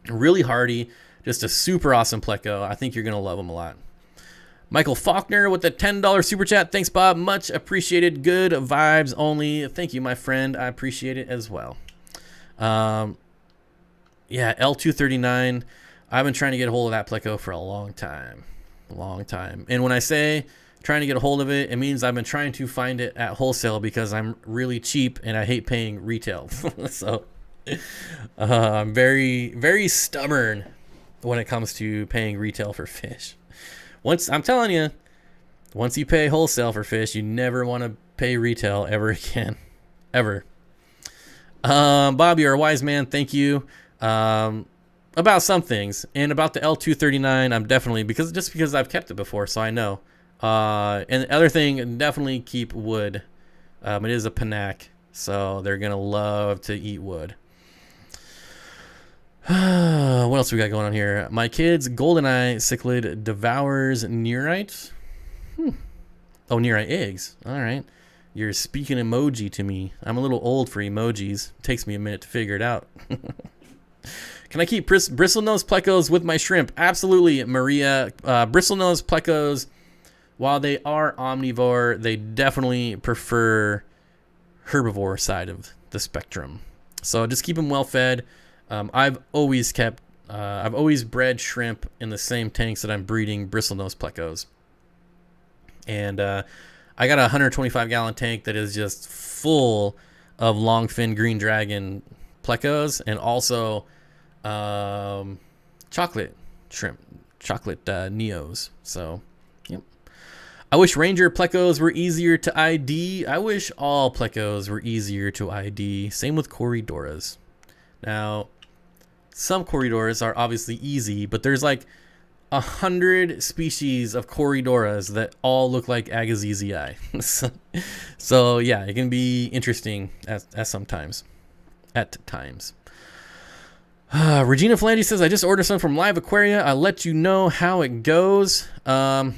Speaker 1: Really hardy, just a super awesome Pleco. I think you're going to love them a lot. Michael Faulkner with the $10 super chat. Thanks, Bob. Much appreciated. Good vibes only. Thank you, my friend. I appreciate it as well. Yeah, L239. I've been trying to get a hold of that Pleco for a long time. A long time. And when I say trying to get a hold of it, it means I've been trying to find it at wholesale because I'm really cheap and I hate paying retail. So I'm very, very stubborn when it comes to paying retail for fish. I'm telling you, once you pay wholesale for fish, you never want to pay retail ever again. Ever. Bob, you're a wise man. Thank you. About some things, and about the L239, I'm definitely, because I've kept it before, so I know. And the other thing, definitely keep wood. It is a Panac, so they're gonna love to eat wood. What else we got going on here? My kid's GoldenEye cichlid devours Nearite. Oh, Nearite eggs. All right. You're speaking emoji to me. I'm a little old for emojis. It takes me a minute to figure it out. Can I keep bristlenose plecos with my shrimp? Absolutely, Maria. Bristlenose plecos, while they are omnivore, they definitely prefer herbivore side of the spectrum. So just keep them well fed. I've always bred shrimp in the same tanks that I'm breeding bristlenose plecos. And I got a 125-gallon tank that is just full of longfin green dragon plecos and also chocolate shrimp, chocolate neos. So, yep. I wish Ranger plecos were easier to ID. I wish all plecos were easier to ID. Same with Corydoras. Now, some Corydoras are obviously easy, but there's like 100 species of Corydoras that all look like Agassiz. So yeah, it can be interesting at sometimes. At times. Regina Flandy says, I just ordered some from Live Aquaria. I'll let you know how it goes. Live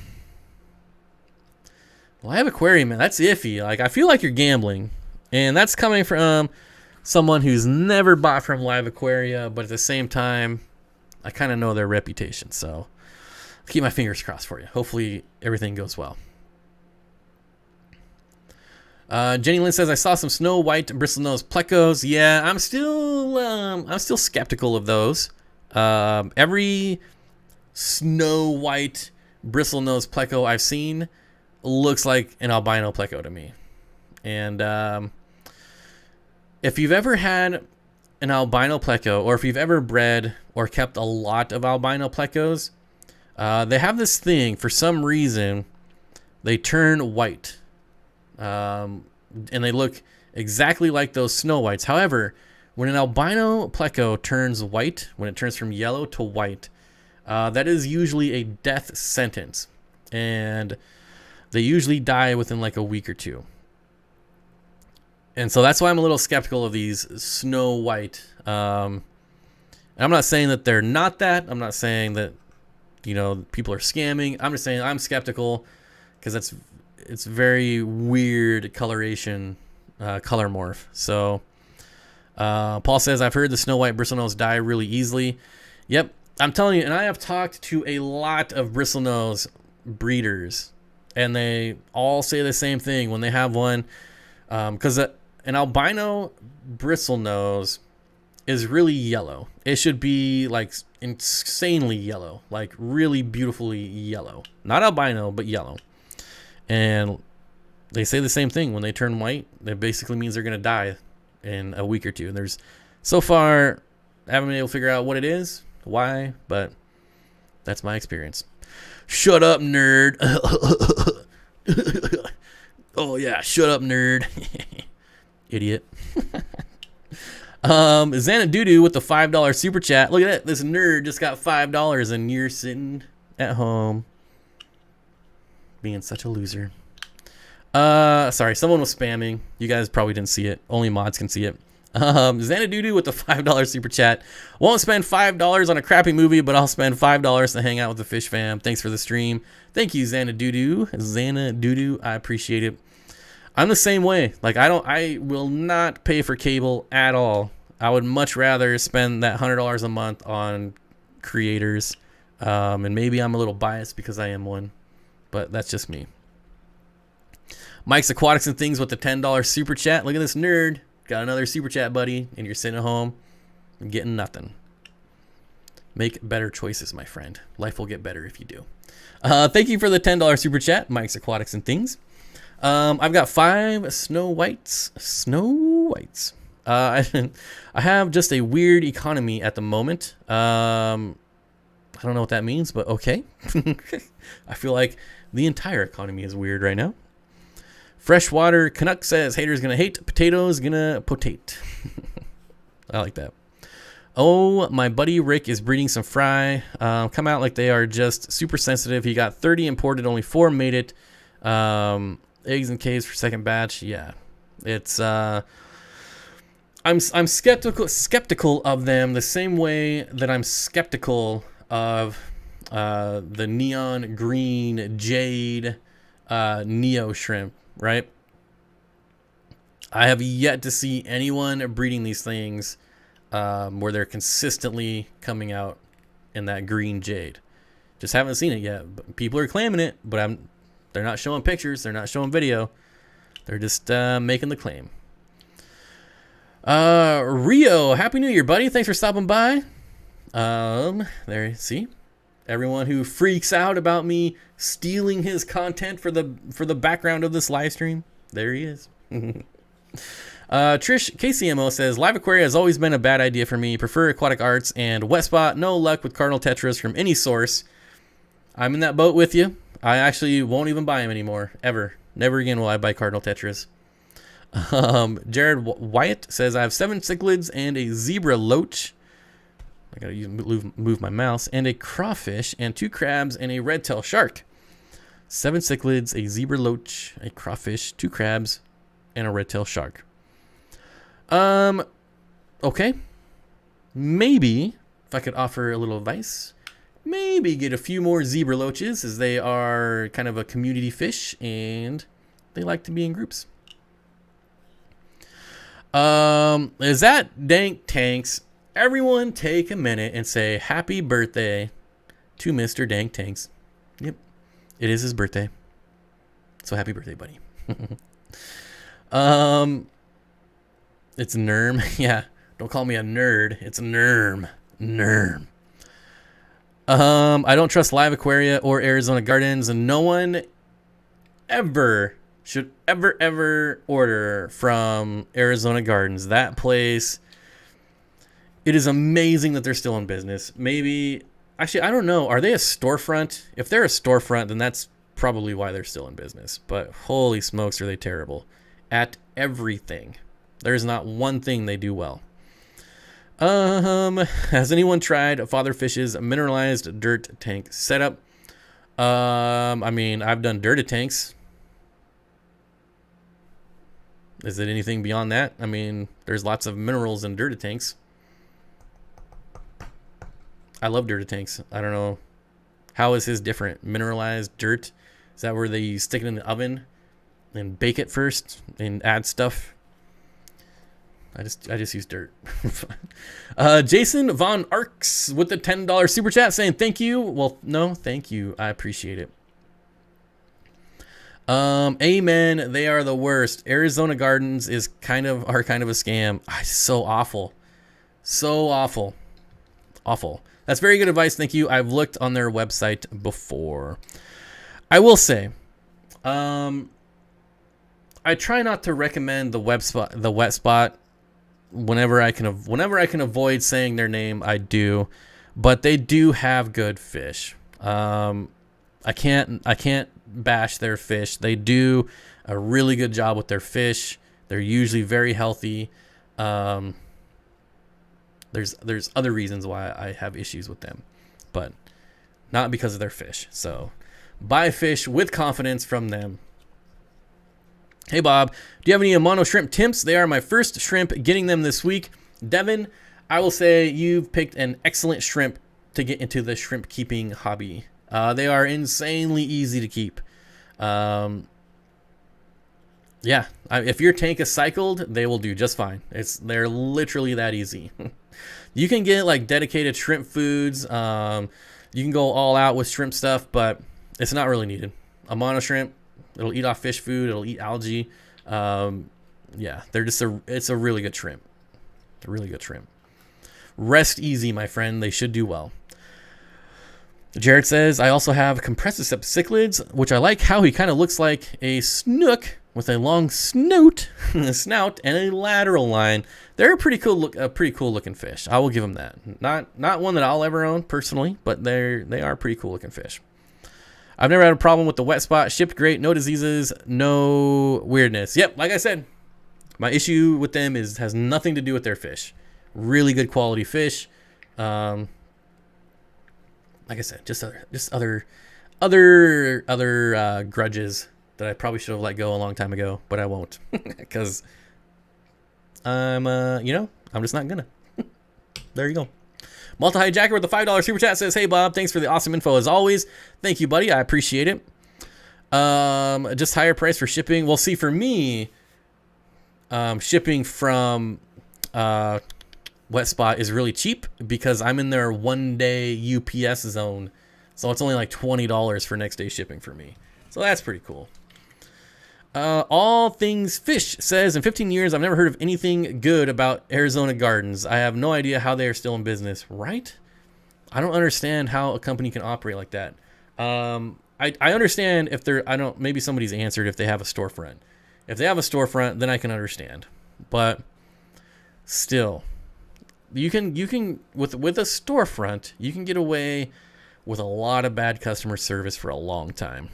Speaker 1: Aquarium, man, that's iffy. Like, I feel like you're gambling. And that's coming from someone who's never bought from Live Aquaria, but at the same time, I kind of know their reputation. So, keep my fingers crossed for you. Hopefully, everything goes well. Jenny Lynn says, I saw some snow white bristlenose plecos. Yeah, I'm still skeptical of those. Every snow white bristlenose pleco I've seen looks like an albino pleco to me. And if you've ever had an albino pleco, or if you've ever bred or kept a lot of albino plecos, they have this thing, for some reason, they turn white. And they look exactly like those snow whites. However, when an albino pleco turns white, when it turns from yellow to white, that is usually a death sentence. And they usually die within like a week or two. And so that's why I'm a little skeptical of these snow white. And I'm not saying that they're not that. I'm not saying that, people are scamming. I'm just saying I'm skeptical because it's very weird coloration, color morph. So Paul says, I've heard the snow white bristlenose die really easily. Yep, I'm telling you, and I have talked to a lot of bristlenose breeders, and they all say the same thing when they have one. Because an albino bristlenose is really yellow. It should be like insanely yellow, like really beautifully yellow. Not albino, but yellow. And they say the same thing when they turn white. That basically means they're going to die in a week or two. And so far, I haven't been able to figure out what it is, why, but that's my experience. Shut up, nerd. Oh yeah, shut up, nerd. Idiot. Xanadudu with the $5 super chat. Look at that. This nerd just got $5 and you're sitting at home being such a loser. Sorry, someone was spamming. You guys probably didn't see it. Only mods can see it. Xanadudu with the $5 super chat. Won't spend $5 on a crappy movie, but I'll spend $5 to hang out with the fish fam. Thanks for the stream. Thank you, Xanadudu. Xanadudu, I appreciate it. I'm the same way. Like, I will not pay for cable at all. I would much rather spend that $100 a month on creators. And maybe I'm a little biased because I am one, but that's just me. Mike's Aquatics and Things with the $10 super chat. Look at this nerd. Got another super chat, buddy, and you're sitting at home and getting nothing. Make better choices, my friend. Life will get better if you do. Thank you for the $10 super chat, Mike's Aquatics and Things. I've got 5 snow whites. I have just a weird economy at the moment. I don't know what that means, but okay. I feel like the entire economy is weird right now. Freshwater Canuck says, haters gonna hate, potatoes gonna potate. I like that. Oh, my buddy Rick is breeding some fry. Come out like they are just super sensitive. He got 30 imported, only 4 made it. Eggs and caves for second batch. Yeah, it's I'm skeptical of them the same way that I'm skeptical of the neon green jade neo shrimp, right? I have yet to see anyone breeding these things where they're consistently coming out in that green jade. Just haven't seen it yet. People are claiming it, but they're not showing pictures. They're not showing video. They're just making the claim. Rio, Happy New Year, buddy. Thanks for stopping by. There, see? Everyone who freaks out about me stealing his content for the background of this live stream, there he is. Trish KCMO says, Live Aquaria has always been a bad idea for me. Prefer aquatic arts and wet spot. No luck with cardinal tetras from any source. I'm in that boat with you. I actually won't even buy them anymore, ever. Never again will I buy cardinal tetras. Jared Wyatt says, I have 7 cichlids and a zebra loach. I gotta move my mouse. And a crawfish, and 2 crabs, and a red-tail shark. 7 cichlids, a zebra loach, a crawfish, 2 crabs, and a red-tail shark. Okay. Maybe, if I could offer a little advice, maybe get a few more zebra loaches, as they are kind of a community fish, and they like to be in groups. Is that Dank Tanks? Everyone take a minute and say happy birthday to Mr. Dank Tanks. Yep, it is his birthday. So happy birthday, buddy. It's Nerm. Yeah, don't call me a nerd. It's Nerm. Nerm. I don't trust Live Aquaria or Arizona Gardens, and no one ever should ever order from Arizona Gardens. That place, it is amazing that they're still in business. Maybe, actually, I don't know. Are they a storefront? If they're a storefront, then that's probably why they're still in business. But holy smokes, are they terrible at everything. There's not one thing they do well. Has anyone tried Father Fish's mineralized dirt tank setup? I mean, I've done dirty tanks. Is it anything beyond that? I mean, there's lots of minerals in dirty tanks. I love dirty tanks. I don't know. How is his different? Mineralized dirt? Is that where they stick it in the oven and bake it first and add stuff? I just use dirt. Jason Von Arks with the $10 super chat saying thank you. Well, no, thank you. I appreciate it. Amen. They are the worst. Arizona Gardens are kind of a scam. So awful. So awful. Awful. That's very good advice. Thank you. I've looked on their website before. I will say, I try not to recommend the wet spot. Whenever I can avoid saying their name, I do. But they do have good fish. I can't bash their fish. They do a really good job with their fish. They're usually very healthy. There's other reasons why I have issues with them, but not because of their fish. So buy fish with confidence from them. Hey Bob, do you have any Amano shrimp temps? They are my first shrimp, getting them this week. Devin, I will say you've picked an excellent shrimp to get into the shrimp keeping hobby. They are insanely easy to keep. Yeah, if your tank is cycled, they will do just fine. They're literally that easy. You can get like dedicated shrimp foods. You can go all out with shrimp stuff, but it's not really needed. Amano shrimp, it'll eat off fish food. It'll eat algae. Yeah, it's a really good shrimp. A really good shrimp. Rest easy, my friend. They should do well. Jared says, I also have compressiceps cichlids, which I like how he kind of looks like a snook with a long snout, and a lateral line. They're a pretty cool looking fish. I will give them that. Not one that I'll ever own personally, but they are pretty cool looking fish. I've never had a problem with the wet spot. Shipped great, no diseases, no weirdness. Yep, like I said, my issue with them has nothing to do with their fish. Really good quality fish. Like I said, just other grudges that I probably should have let go a long time ago, but I won't because I'm just not gonna. There you go. Multi-hijacker with the $5 super chat says, hey Bob, thanks for the awesome info as always. Thank you, buddy. I appreciate it. Just higher price for shipping. Well, see, for me, shipping from Wet Spot is really cheap because I'm in their 1-day UPS zone. So it's only like $20 for next day shipping for me. So that's pretty cool. All Things Fish says, in 15 years, I've never heard of anything good about Arizona Gardens. I have no idea how they are still in business, right? I don't understand how a company can operate like that. I understand if maybe somebody's answered if they have a storefront. If they have a storefront, then I can understand. But still, you can with a storefront, you can get away with a lot of bad customer service for a long time.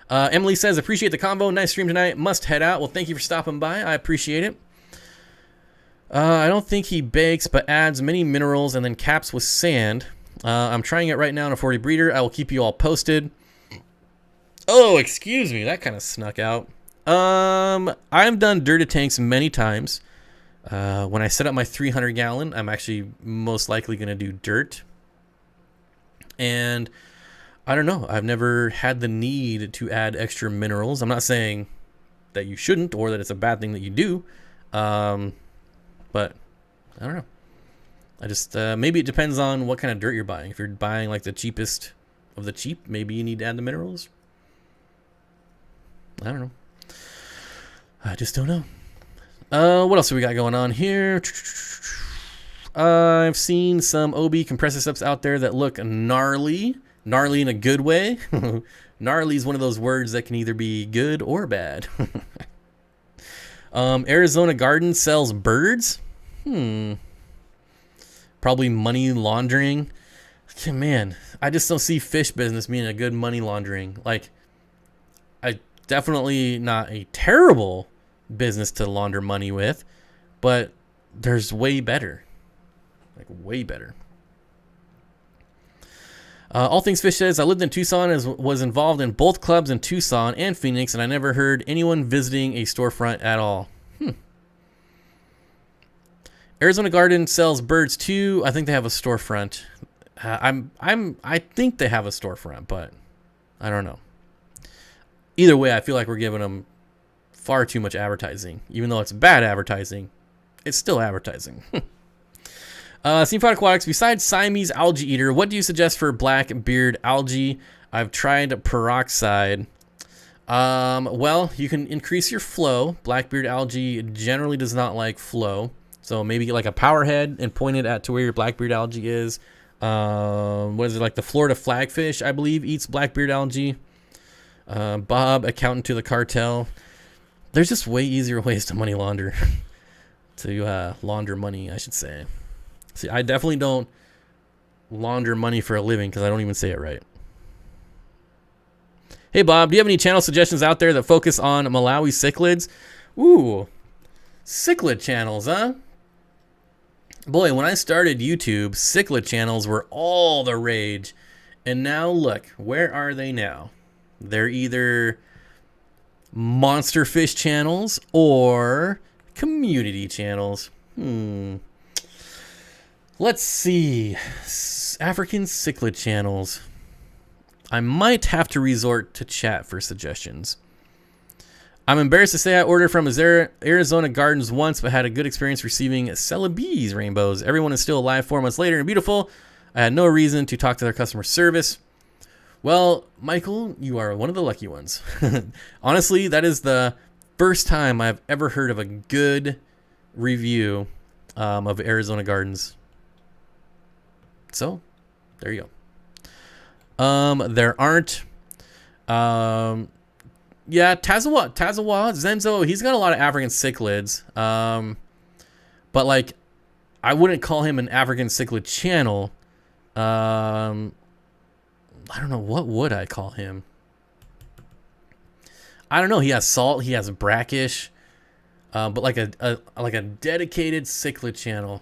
Speaker 1: Emily says, appreciate the combo. Nice stream tonight. Must head out. Well, thank you for stopping by. I appreciate it. I don't think he bakes, but adds many minerals and then caps with sand. I'm trying it right now in a 40 breeder. I will keep you all posted. Oh, excuse me. That kind of snuck out. I've done dirted tanks many times. When I set up my 300 gallon, I'm actually most likely going to do dirt. And I don't know. I've never had the need to add extra minerals. I'm not saying that you shouldn't or that it's a bad thing that you do. But I don't know. I just, maybe it depends on what kind of dirt you're buying. If you're buying like the cheapest of the cheap, maybe you need to add the minerals. I don't know. I just don't know. What else do we got going on here? I've seen some OB compressor steps out there that look gnarly. Gnarly in a good way. Gnarly is one of those words that can either be good or bad. Arizona Garden sells birds. Probably money laundering. Man, I just don't see fish business being a good money laundering. Like, definitely not a terrible business to launder money with, but there's way better. Like, way better. All Things Fish says, I lived in Tucson and was involved in both clubs in Tucson and Phoenix, and I never heard anyone visiting a storefront at all. Arizona Garden sells birds too. I think they have a storefront. I think they have a storefront, but I don't know. Either way, I feel like we're giving them far too much advertising. Even though it's bad advertising, it's still advertising. Steenfott Aquatics, besides Siamese algae eater, what do you suggest for black beard algae? I've tried peroxide. Well, you can increase your flow. Blackbeard algae generally does not like flow. So maybe get like a power head and point it at to where your blackbeard algae is. What is it, like the Florida flagfish, I believe, eats blackbeard algae. Bob, accountant to the cartel. There's just way easier ways to money launder. to launder money, I should say. See, I definitely don't launder money for a living because I don't even say it right. Hey, Bob, do you have any channel suggestions out there that focus on Malawi cichlids? Ooh, cichlid channels, huh? Boy, when I started YouTube, cichlid channels were all the rage. And now look, where are they now? They're either monster fish channels or community channels. Let's see. African cichlid channels. I might have to resort to chat for suggestions. I'm embarrassed to say I ordered from Arizona Gardens once, but had a good experience receiving Celebes rainbows. Everyone is still alive 4 months later and beautiful. I had no reason to talk to their customer service. Well, Michael, you are one of the lucky ones. Honestly, that is the first time I've ever heard of a good review of Arizona Gardens. So, there you go. There aren't... yeah, Tazawa, Zenzo, he's got a lot of African cichlids. But like, I wouldn't call him an African cichlid channel. I don't know, what would I call him? I don't know. He has salt, he has brackish, but like a dedicated cichlid channel.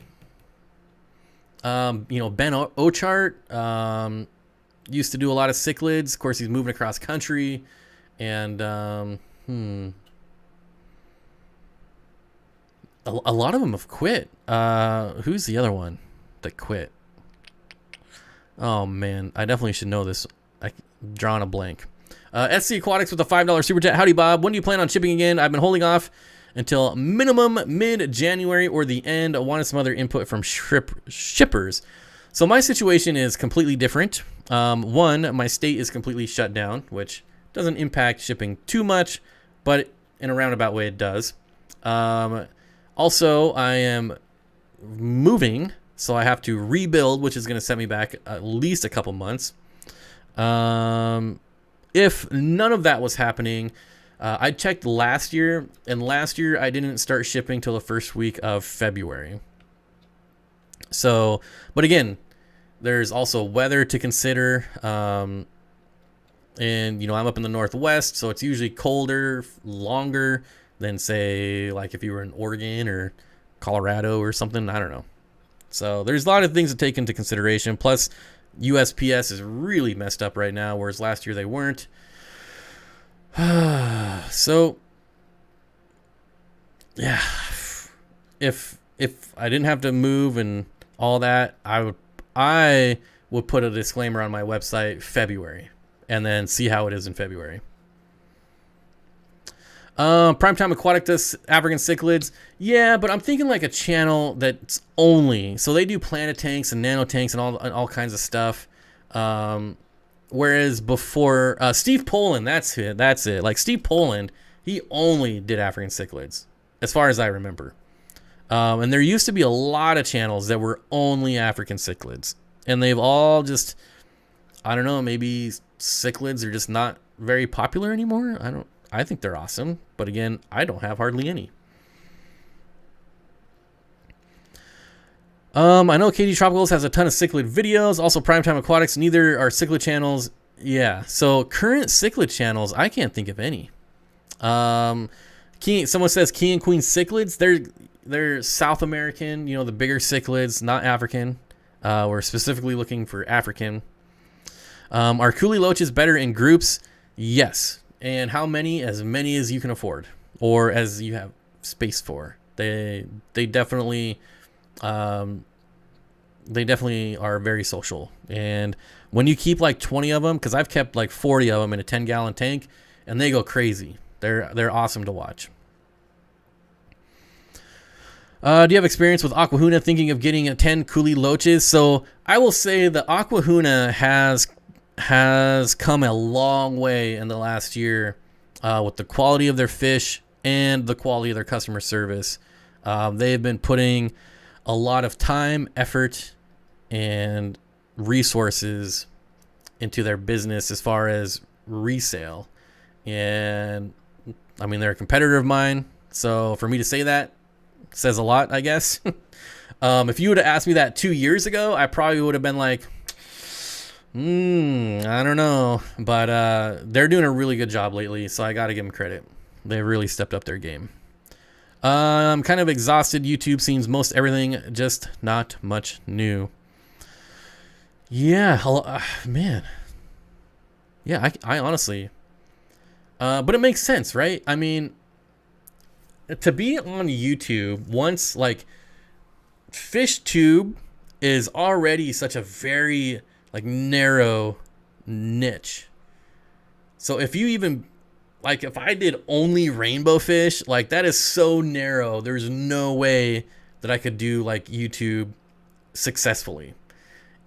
Speaker 1: You know, Ben Ochart used to do a lot of cichlids. Of course, he's moving across country. And a lot of them have quit. Who's the other one that quit? Oh man, I definitely should know this. I'm drawing a blank. SC Aquatics with a $5 super chat. Howdy, Bob. When do you plan on shipping again? I've been holding off until minimum mid-January or the end. I wanted some other input from shippers. So my situation is completely different. One, my state is completely shut down, which doesn't impact shipping too much, but in a roundabout way it does. Also, I am moving, so I have to rebuild, which is going to set me back at least a couple months. If none of that was happening, I checked last year, and last year I didn't start shipping till the first week of February. So, but again, there's also weather to consider. And, you know, I'm up in the Northwest, so it's usually colder, longer than, say, like if you were in Oregon or Colorado or something. I don't know. So there's a lot of things to take into consideration. Plus, USPS is really messed up right now, whereas last year they weren't. So, yeah, if I didn't have to move and all that, I would put a disclaimer on my website February, and then see how it is in February. Primetime Aquatic does African cichlids. Yeah, but I'm thinking like a channel that's only, so they do planet tanks and nano tanks and all kinds of stuff. Whereas before, Steve Poland, that's it. Like Steve Poland, he only did African cichlids, as far as I remember. And there used to be a lot of channels that were only African cichlids, and they've all just, I don't know, maybe cichlids are just not very popular anymore. I think they're awesome, but again, I don't have hardly any. I know KD Tropicals has a ton of cichlid videos. Also, Primetime Aquatics, neither are cichlid channels. Yeah, so current cichlid channels, I can't think of any. Someone says King and Queen cichlids. They're South American, the bigger cichlids, not African. We're specifically looking for African. Are coolie loaches better in groups? Yes. And how many? As many as you can afford, or as you have space for. They definitely are very social. And when you keep like 20 of them, because I've kept like 40 of them in a 10-gallon tank, and they go crazy. They're awesome to watch. Do you have experience with Aquahuna? Thinking of getting a 10 coolie loaches? So I will say the Aquahuna has come a long way in the last year with the quality of their fish and the quality of their customer service. They've been putting a lot of time, effort, and resources into their business as far as resale. And I mean, they're a competitor of mine, so for me to say that says a lot, I guess. If you would have asked me that 2 years ago, I probably would have been like, I don't know, but they're doing a really good job lately, so I got to give them credit. They really stepped up their game. I'm kind of exhausted. YouTube seems most everything, just not much new. Yeah, man. Yeah, I honestly, but it makes sense, right? I mean, to be on YouTube once, like, FishTube is already such a very like narrow niche. So if you even, like, if I did only rainbow fish, like, that is so narrow. There's no way that I could do like YouTube successfully.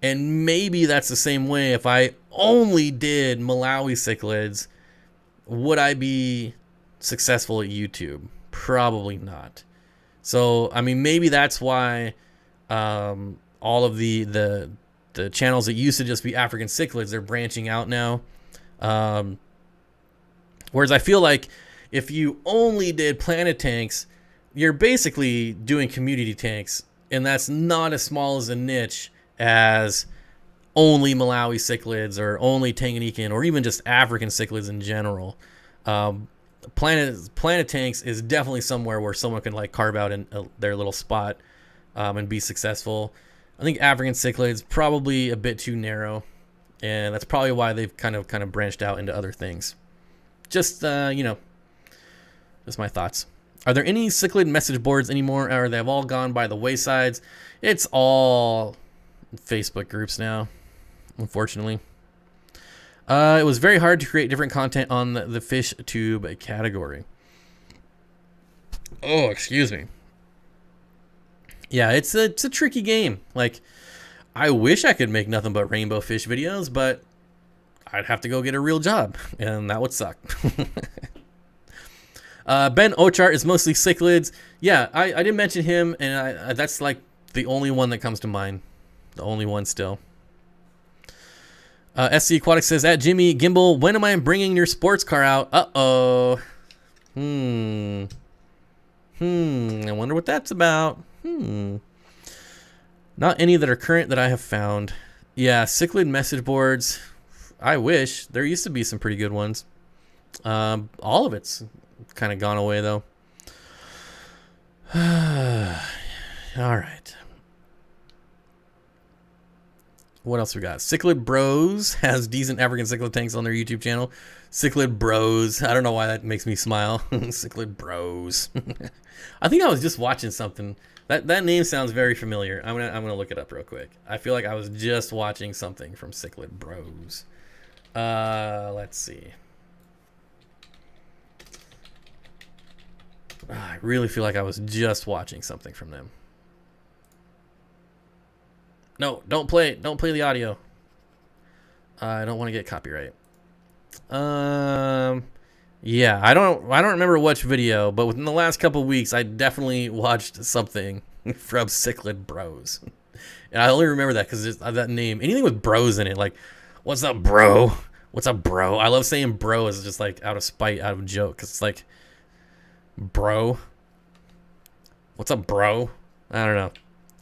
Speaker 1: And maybe that's the same way if I only did Malawi cichlids. Would I be successful at YouTube? Probably not. So I mean, maybe that's why all of the channels that used to just be African cichlids, they're branching out now. Whereas I feel like if you only did planet tanks, you're basically doing community tanks, and that's not as small as a niche as only Malawi cichlids or only Tanganyikan or even just African cichlids in general. Planet tanks is definitely somewhere where someone can like carve out their little spot and be successful. I think African cichlids probably a bit too narrow, and that's probably why they've kind of branched out into other things. Just just my thoughts. Are there any cichlid message boards anymore, or they've all gone by the waysides? It's all Facebook groups now, unfortunately. It was very hard to create different content on the fish tube category. Oh, excuse me. Yeah, it's a tricky game. Like, I wish I could make nothing but rainbow fish videos, but I'd have to go get a real job, and that would suck. Ben Ochart is mostly cichlids. Yeah, I didn't mention him, and that's like the only one that comes to mind. The only one still. SC Aquatics says, at Jimmy Gimbal, when am I bringing your sports car out? Uh-oh. I wonder what that's about. Not any that are current that I have found. Yeah, cichlid message boards. I wish. There used to be some pretty good ones. All of it's kind of gone away, though. All right. What else we got? Cichlid Bros has decent African cichlid tanks on their YouTube channel. Cichlid Bros. I don't know why that makes me smile. Cichlid Bros. I think I was just watching something. That name sounds very familiar. I'm gonna look it up real quick. I feel like I was just watching something from Cichlid Bros. Let's see. I really feel like I was just watching something from them. No, don't play it. Don't play the audio. I don't want to get copyright. Yeah, I don't remember which video, but within the last couple of weeks, I definitely watched something from Cichlid Bros. And I only remember that because that name. Anything with bros in it, like, what's up, bro? What's up, bro? I love saying bro is just like out of spite, out of joke, because it's like, bro. What's up, bro? I don't know.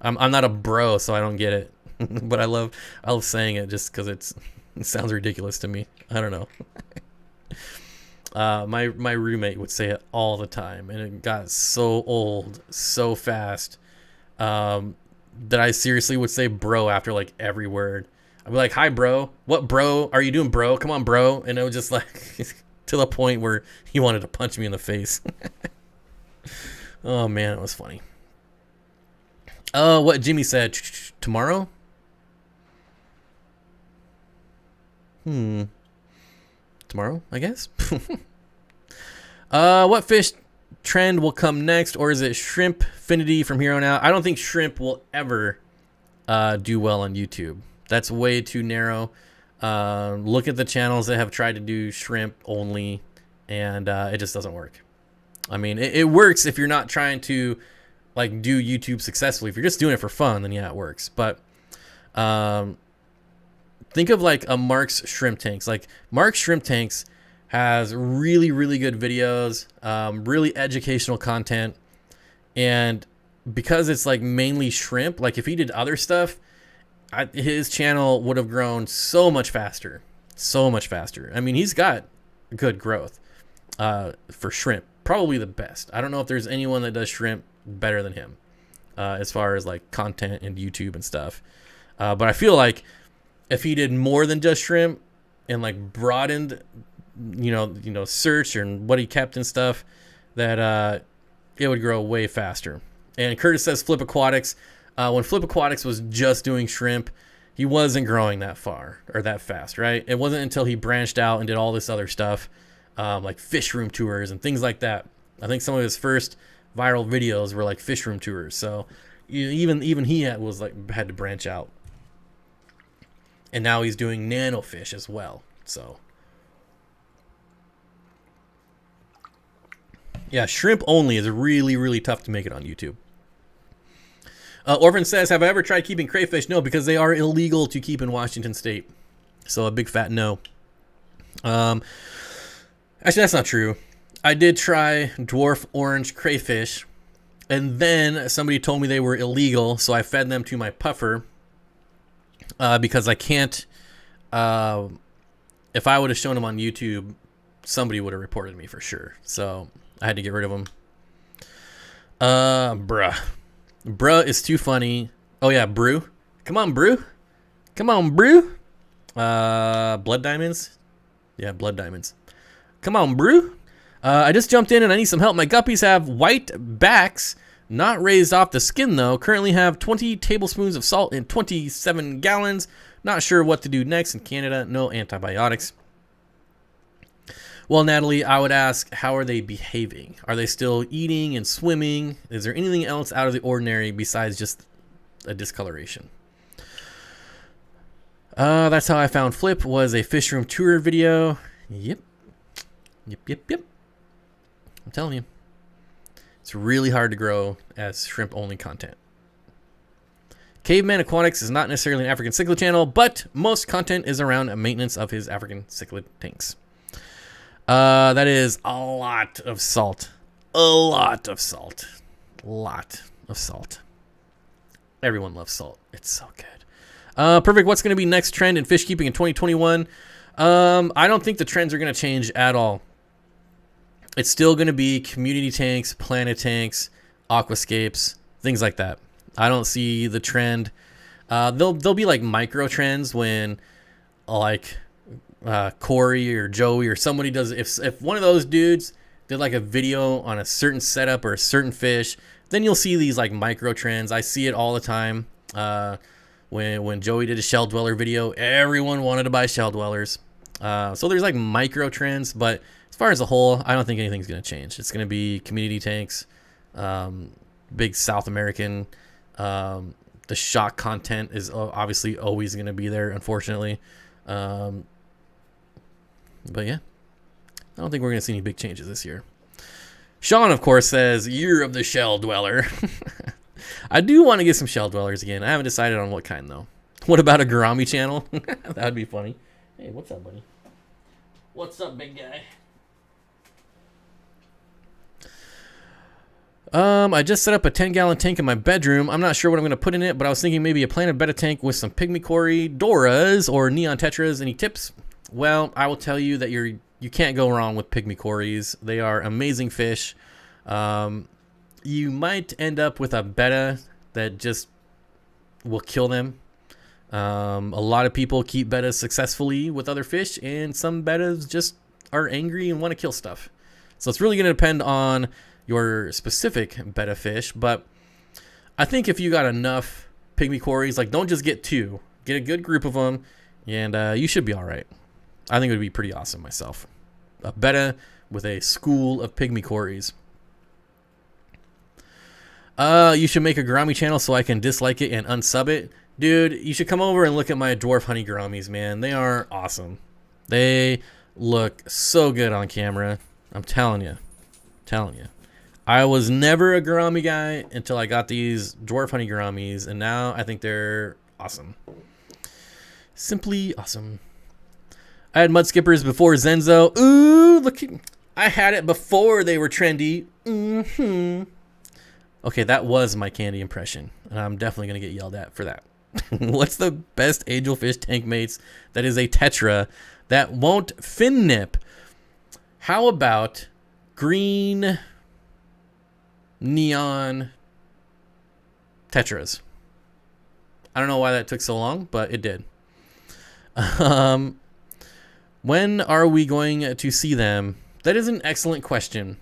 Speaker 1: I'm not a bro, so I don't get it. But I love saying it just because it sounds ridiculous to me. I don't know. My roommate would say it all the time, and it got so old so fast that I seriously would say bro after like every word. I'd be like, hi, bro. What, bro? Are you doing, bro? Come on, bro. And it was just like to the point where he wanted to punch me in the face. Oh, man, it was funny. Oh, what Jimmy said. Tomorrow? Tomorrow, I guess. What fish trend will come next, or is it shrimpfinity from here on out? I don't think shrimp will ever do well on YouTube. That's way too narrow. Look at the channels that have tried to do shrimp only, and it just doesn't work. I mean, it works if you're not trying to like do YouTube successfully. If you're just doing it for fun, then yeah, it works. But think of like a Mark's Shrimp Tanks. Like Mark's Shrimp Tanks has really, really good videos, really educational content. And because it's like mainly shrimp, like if he did other stuff, his channel would have grown so much faster. So much faster. I mean, he's got good growth for shrimp. Probably the best. I don't know if there's anyone that does shrimp better than him as far as like content and YouTube and stuff. But I feel like if he did more than just shrimp and like broadened, you know, search and what he kept and stuff, that it would grow way faster. And Curtis says Flip Aquatics. When Flip Aquatics was just doing shrimp, he wasn't growing that far or that fast, right? It wasn't until he branched out and did all this other stuff, like fish room tours and things like that. I think some of his first viral videos were like fish room tours. So even he had to branch out. And now he's doing nano fish as well. So yeah, shrimp only is really, really tough to make it on YouTube. Orphan says, have I ever tried keeping crayfish? No, because they are illegal to keep in Washington State. So a big fat no. Actually, that's not true. I did try dwarf orange crayfish, and then somebody told me they were illegal, so I fed them to my puffer because I can't. If I would have shown them on YouTube, somebody would have reported me for sure. So I had to get rid of them. Bruh is too funny. Oh yeah, brew. Come on, brew. Come on, brew. Blood diamonds. Yeah, blood diamonds. Come on, brew. I just jumped in and I need some help. My guppies have white backs, not raised off the skin though. Currently have 20 tablespoons of salt in 27 gallons. Not sure what to do next in Canada. No antibiotics. Well, Natalie, I would ask, how are they behaving? Are they still eating and swimming? Is there anything else out of the ordinary besides just a discoloration? That's how I found Flip, was a fish room tour video. Yep. I'm telling you. It's really hard to grow as shrimp-only content. Caveman Aquatics is not necessarily an African cichlid channel, but most content is around maintenance of his African cichlid tanks. That is a lot of salt. A lot of salt. Everyone loves salt. It's so good. Perfect. What's going to be next trend in fish keeping in 2021? I don't think the trends are going to change at all. It's still going to be community tanks, planet tanks, aquascapes, things like that. I don't see the trend. There'll be like micro trends when like Corey or Joey or somebody does. If one of those dudes did like a video on a certain setup or a certain fish, then you'll see these like micro trends. I see it all the time. When Joey did a shell dweller video, everyone wanted to buy shell dwellers. So there's like micro trends, but as far as a whole, I don't think anything's going to change. It's going to be community tanks, big South American. The shock content is obviously always going to be there, unfortunately. But yeah, I don't think we're going to see any big changes this year. Sean, of course, says, year of the shell dweller. I do want to get some shell dwellers again. I haven't decided on what kind, though. What about a Gourami channel? That would be funny. Hey, what's up, buddy? What's up, big guy? I just set up a 10-gallon tank in my bedroom. I'm not sure what I'm going to put in it, but I was thinking maybe a planted betta tank with some pygmy Corydoras or neon tetras. Any tips? Well, I will tell you that you can't go wrong with pygmy Corys. They are amazing fish. You might end up with a betta that just will kill them. A lot of people keep bettas successfully with other fish, and some bettas just are angry and want to kill stuff. So it's really going to depend on your specific betta fish, but I think if you got enough pygmy Corys, like don't just get 2, get a good group of them, and you should be all right. I think it would be pretty awesome myself. A betta with a school of pygmy Corys. You should make a Gourami channel so I can dislike it and unsub it. Dude, you should come over and look at my dwarf honey Gouramis, man. They are awesome. They look so good on camera. I'm telling you. I was never a Gourami guy until I got these dwarf honey Gouramis, and now I think they're awesome. Simply awesome. I had mud skippers before Zenzo. Ooh, look. I had it before they were trendy. Okay, that was my candy impression, and I'm definitely going to get yelled at for that. What's the best angelfish tank mates that is a tetra that won't fin nip? How about green neon tetras? I don't know why that took so long, but it did. When are we going to see them? That is an excellent question.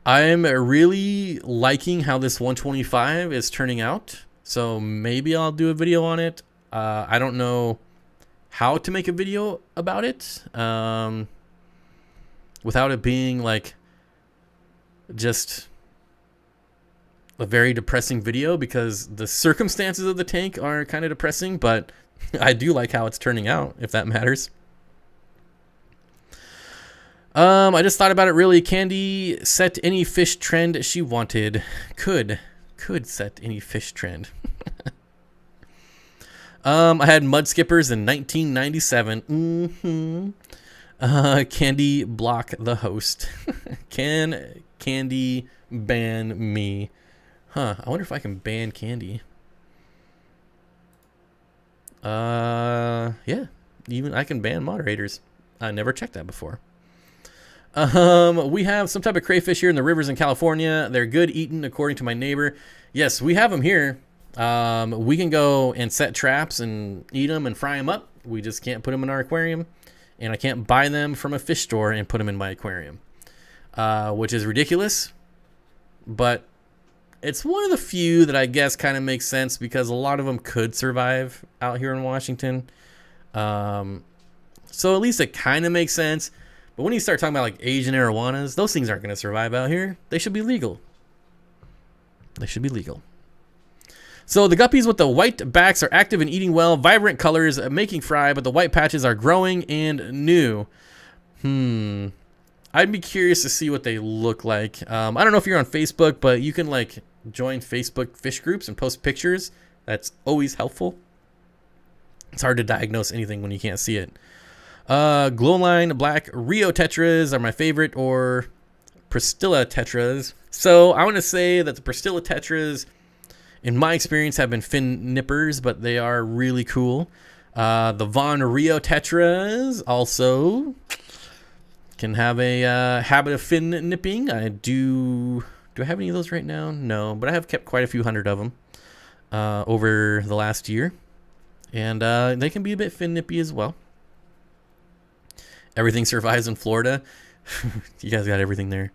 Speaker 1: I'm really liking how this 125 is turning out, so maybe I'll do a video on it. I don't know how to make a video about it without it being like just a very depressing video, because the circumstances of the tank are kind of depressing, but I do like how it's turning out, if that matters. I just thought about it really. Candy set any fish trend she wanted. Could set any fish trend. I had mud skippers in 1997. Candy block the host. Can Candy ban me? I wonder if I can ban Candy. Yeah. Even I can ban moderators. I never checked that before. We have some type of crayfish here in the rivers in California. They're good eaten, according to my neighbor. Yes, we have them here. We can go and set traps and eat them and fry them up. We just can't put them in our aquarium. And I can't buy them from a fish store and put them in my aquarium. Which is ridiculous. But it's one of the few that I guess kind of makes sense, because a lot of them could survive out here in Washington. So at least it kind of makes sense. But when you start talking about like Asian arowanas, those things aren't going to survive out here. They should be legal. They should be legal. So the guppies with the white backs are active and eating well. Vibrant colors, making fry, but the white patches are growing and new. I'd be curious to see what they look like. I don't know if you're on Facebook, but you can like join Facebook fish groups and post pictures. That's always helpful. It's hard to diagnose anything when you can't see it. Glowline black Rio tetras are my favorite, or Pristilla tetras. So I want to say that the Pristilla tetras, in my experience, have been fin nippers, but they are really cool. The Von Rio tetras also can have a habit of fin nipping. I do Do I have any of those right now? No, but I have kept quite a few hundred of them over the last year. And they can be a bit fin nippy as well. Everything survives in Florida. You guys got everything there.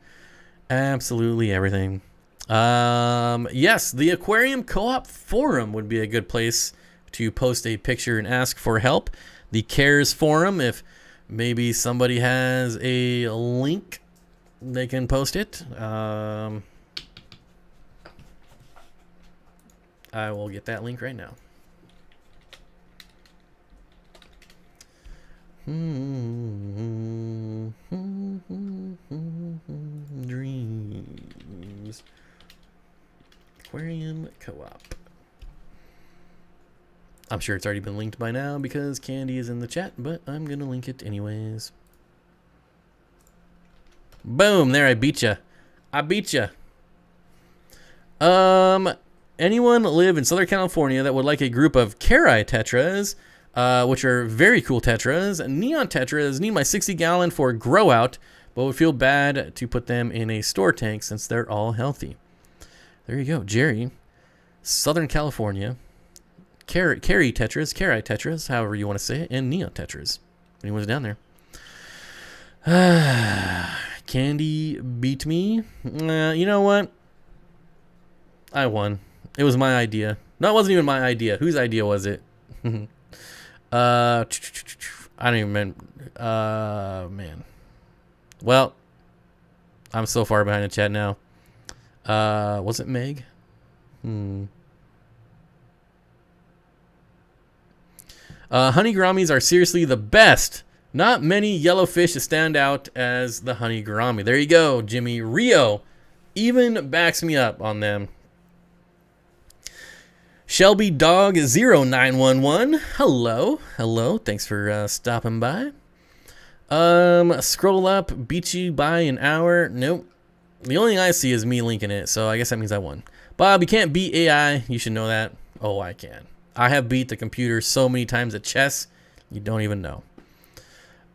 Speaker 1: Absolutely everything. Yes, the Aquarium Co-op Forum would be a good place to post a picture and ask for help. The CARES Forum, if maybe somebody has a link, they can post it. I will get that link right now. Dreams. Aquarium Co-op. I'm sure it's already been linked by now because Candy is in the chat, but I'm going to link it anyways. Boom, there I beat ya. I beat ya. Anyone live in Southern California that would like a group of Cari tetras, which are very cool tetras. Neon tetras need my 60-gallon for grow out, but would feel bad to put them in a store tank since they're all healthy. There you go, Jerry. Southern California. Cari tetras, however you want to say it, and neon tetras. Anyone's down there. Candy beat me. You know what? I won. It was my idea. No, it wasn't even my idea. Whose idea was it? I don't even remember. Man. Well, I'm so far behind the chat now. Was it Meg? Honey gouramis are seriously the best. Not many yellow fish stand out as the honey gourami. There you go, Jimmy. Rio even backs me up on them. Shelby Dog 0911. Hello. Thanks for stopping by. Scroll up, beat you by an hour. Nope. The only thing I see is me linking it, so I guess that means I won. Bob, you can't beat AI. You should know that. Oh, I can. I have beat the computer so many times at chess, you don't even know.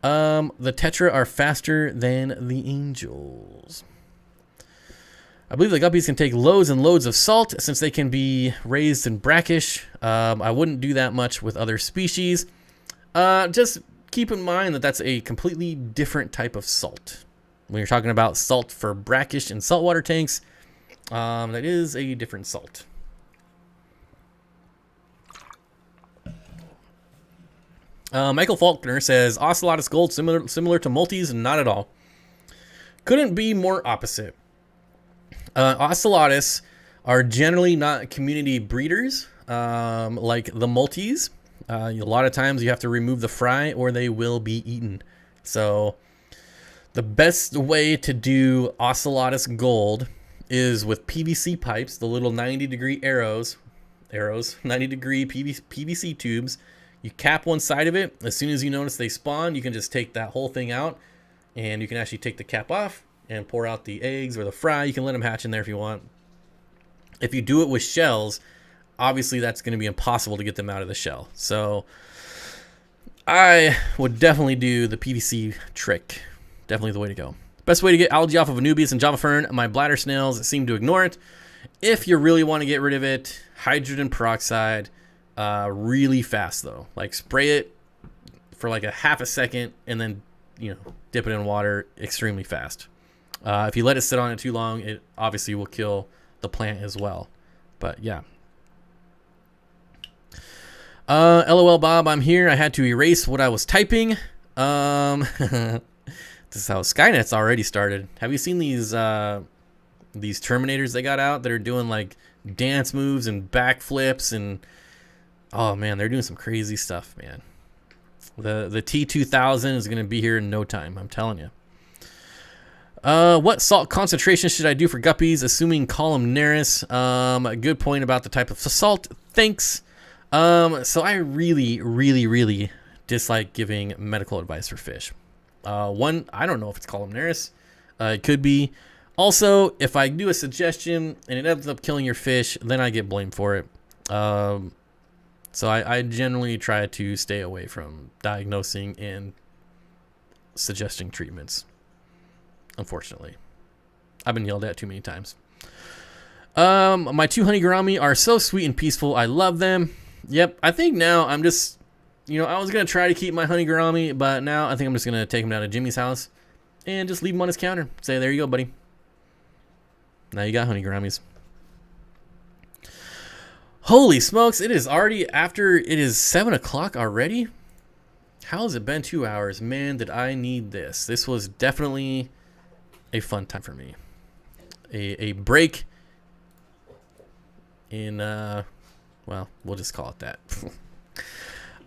Speaker 1: The Tetra are faster than the angels. I believe the guppies can take loads and loads of salt since they can be raised in brackish. I wouldn't do that much with other species. Just keep in mind that that's a completely different type of salt. When you're talking about salt for brackish and saltwater tanks, that is a different salt. Michael Faulkner says, Ocelotus Gold similar to Multis? Not at all. Couldn't be more opposite. Ocelotus are generally not community breeders like the Multis. A lot of times you have to remove the fry or they will be eaten. So the best way to do Ocelotus Gold is with PVC pipes, the little 90-degree arrows, 90-degree PVC tubes. You cap one side of it. As soon as you notice they spawn, you can just take that whole thing out, and you can actually take the cap off and pour out the eggs or the fry. You can let them hatch in there if you want. If you do it with shells, obviously that's going to be impossible to get them out of the shell. So I would definitely do the PVC trick. Definitely the way to go. Best way to get algae off of Anubias and Java Fern. My bladder snails seem to ignore it. If you really want to get rid of it, hydrogen peroxide. Really fast though. Like spray it for like a half a second and then, dip it in water extremely fast. If you let it sit on it too long, it obviously will kill the plant as well. But yeah. LOL Bob, I'm here. I had to erase what I was typing. This is how Skynet's already started. Have you seen these Terminators they got out that are doing like dance moves and backflips and oh man, they're doing some crazy stuff, man. The T2000 is going to be here in no time, I'm telling you. What salt concentration should I do for guppies, assuming columnaris? A good point about the type of salt. Thanks. So I really dislike giving medical advice for fish. One, I don't know if it's columnaris. It could be. Also, if I do a suggestion and it ends up killing your fish, then I get blamed for it. So I generally try to stay away from diagnosing and suggesting treatments. Unfortunately, I've been yelled at too many times. My 2 honeygourami are so sweet and peaceful. I love them. Yep, I think now I'm just, I was going to try to keep my honeygourami, but now I think I'm just going to take him down to Jimmy's house and just leave him on his counter. Say, there you go, buddy. Now you got honeygouramis. Holy smokes, it is already after, it is 7 o'clock already? How has it been 2 hours? Man, did I need this. This was definitely a fun time for me. A break in, well, we'll just call it that.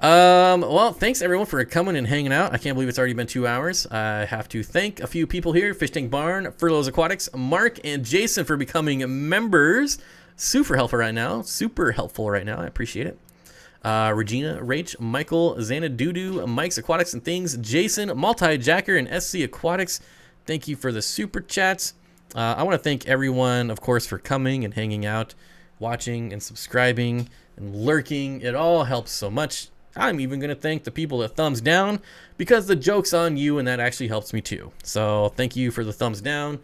Speaker 1: Well, thanks everyone for coming and hanging out. I can't believe it's already been 2 hours. I have to thank a few people here: Fish Tank Barn, Furloughs Aquatics, Mark, and Jason for becoming members. Super helpful right now. I appreciate it. Regina, Rach, Michael, Xana Doodoo, Mike's Aquatics and Things, Jason, Multi-Jacker, and SC Aquatics. Thank you for the super chats. I want to thank everyone, of course, for coming and hanging out, watching and subscribing and lurking. It all helps so much. I'm even going to thank the people that thumbs down, because the joke's on you and that actually helps me too. So thank you for the thumbs down,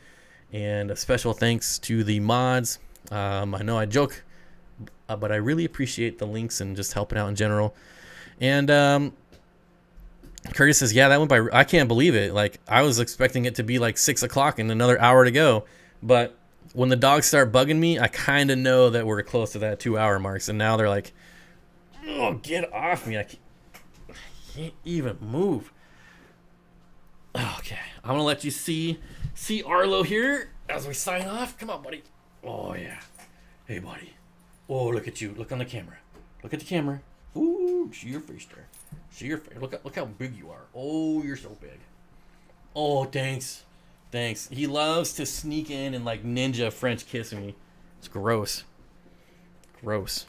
Speaker 1: and a special thanks to the mods. I know I joke, but I really appreciate the links and just helping out in general. And Curtis says, yeah, that went by. I can't believe it. Like, I was expecting it to be like 6 o'clock and another hour to go. But when the dogs start bugging me, I kind of know that we're close to that 2 hour mark. So now they're like, oh, get off me. I can't even move. Okay. I'm going to let you see Arlo here as we sign off. Come on, buddy. Oh, yeah. Hey, buddy. Oh, look at you. Look on the camera. Look at the camera. Ooh, see your face there. See your face. Look how big you are. Oh, you're so big. Oh, thanks. Thanks. He loves to sneak in and like ninja French kiss me. It's gross. Gross.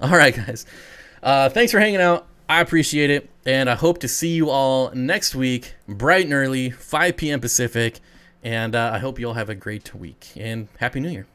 Speaker 1: All right, guys. Thanks for hanging out. I appreciate it. And I hope to see you all next week, bright and early, 5 p.m. Pacific. And I hope you all have a great week. And Happy New Year.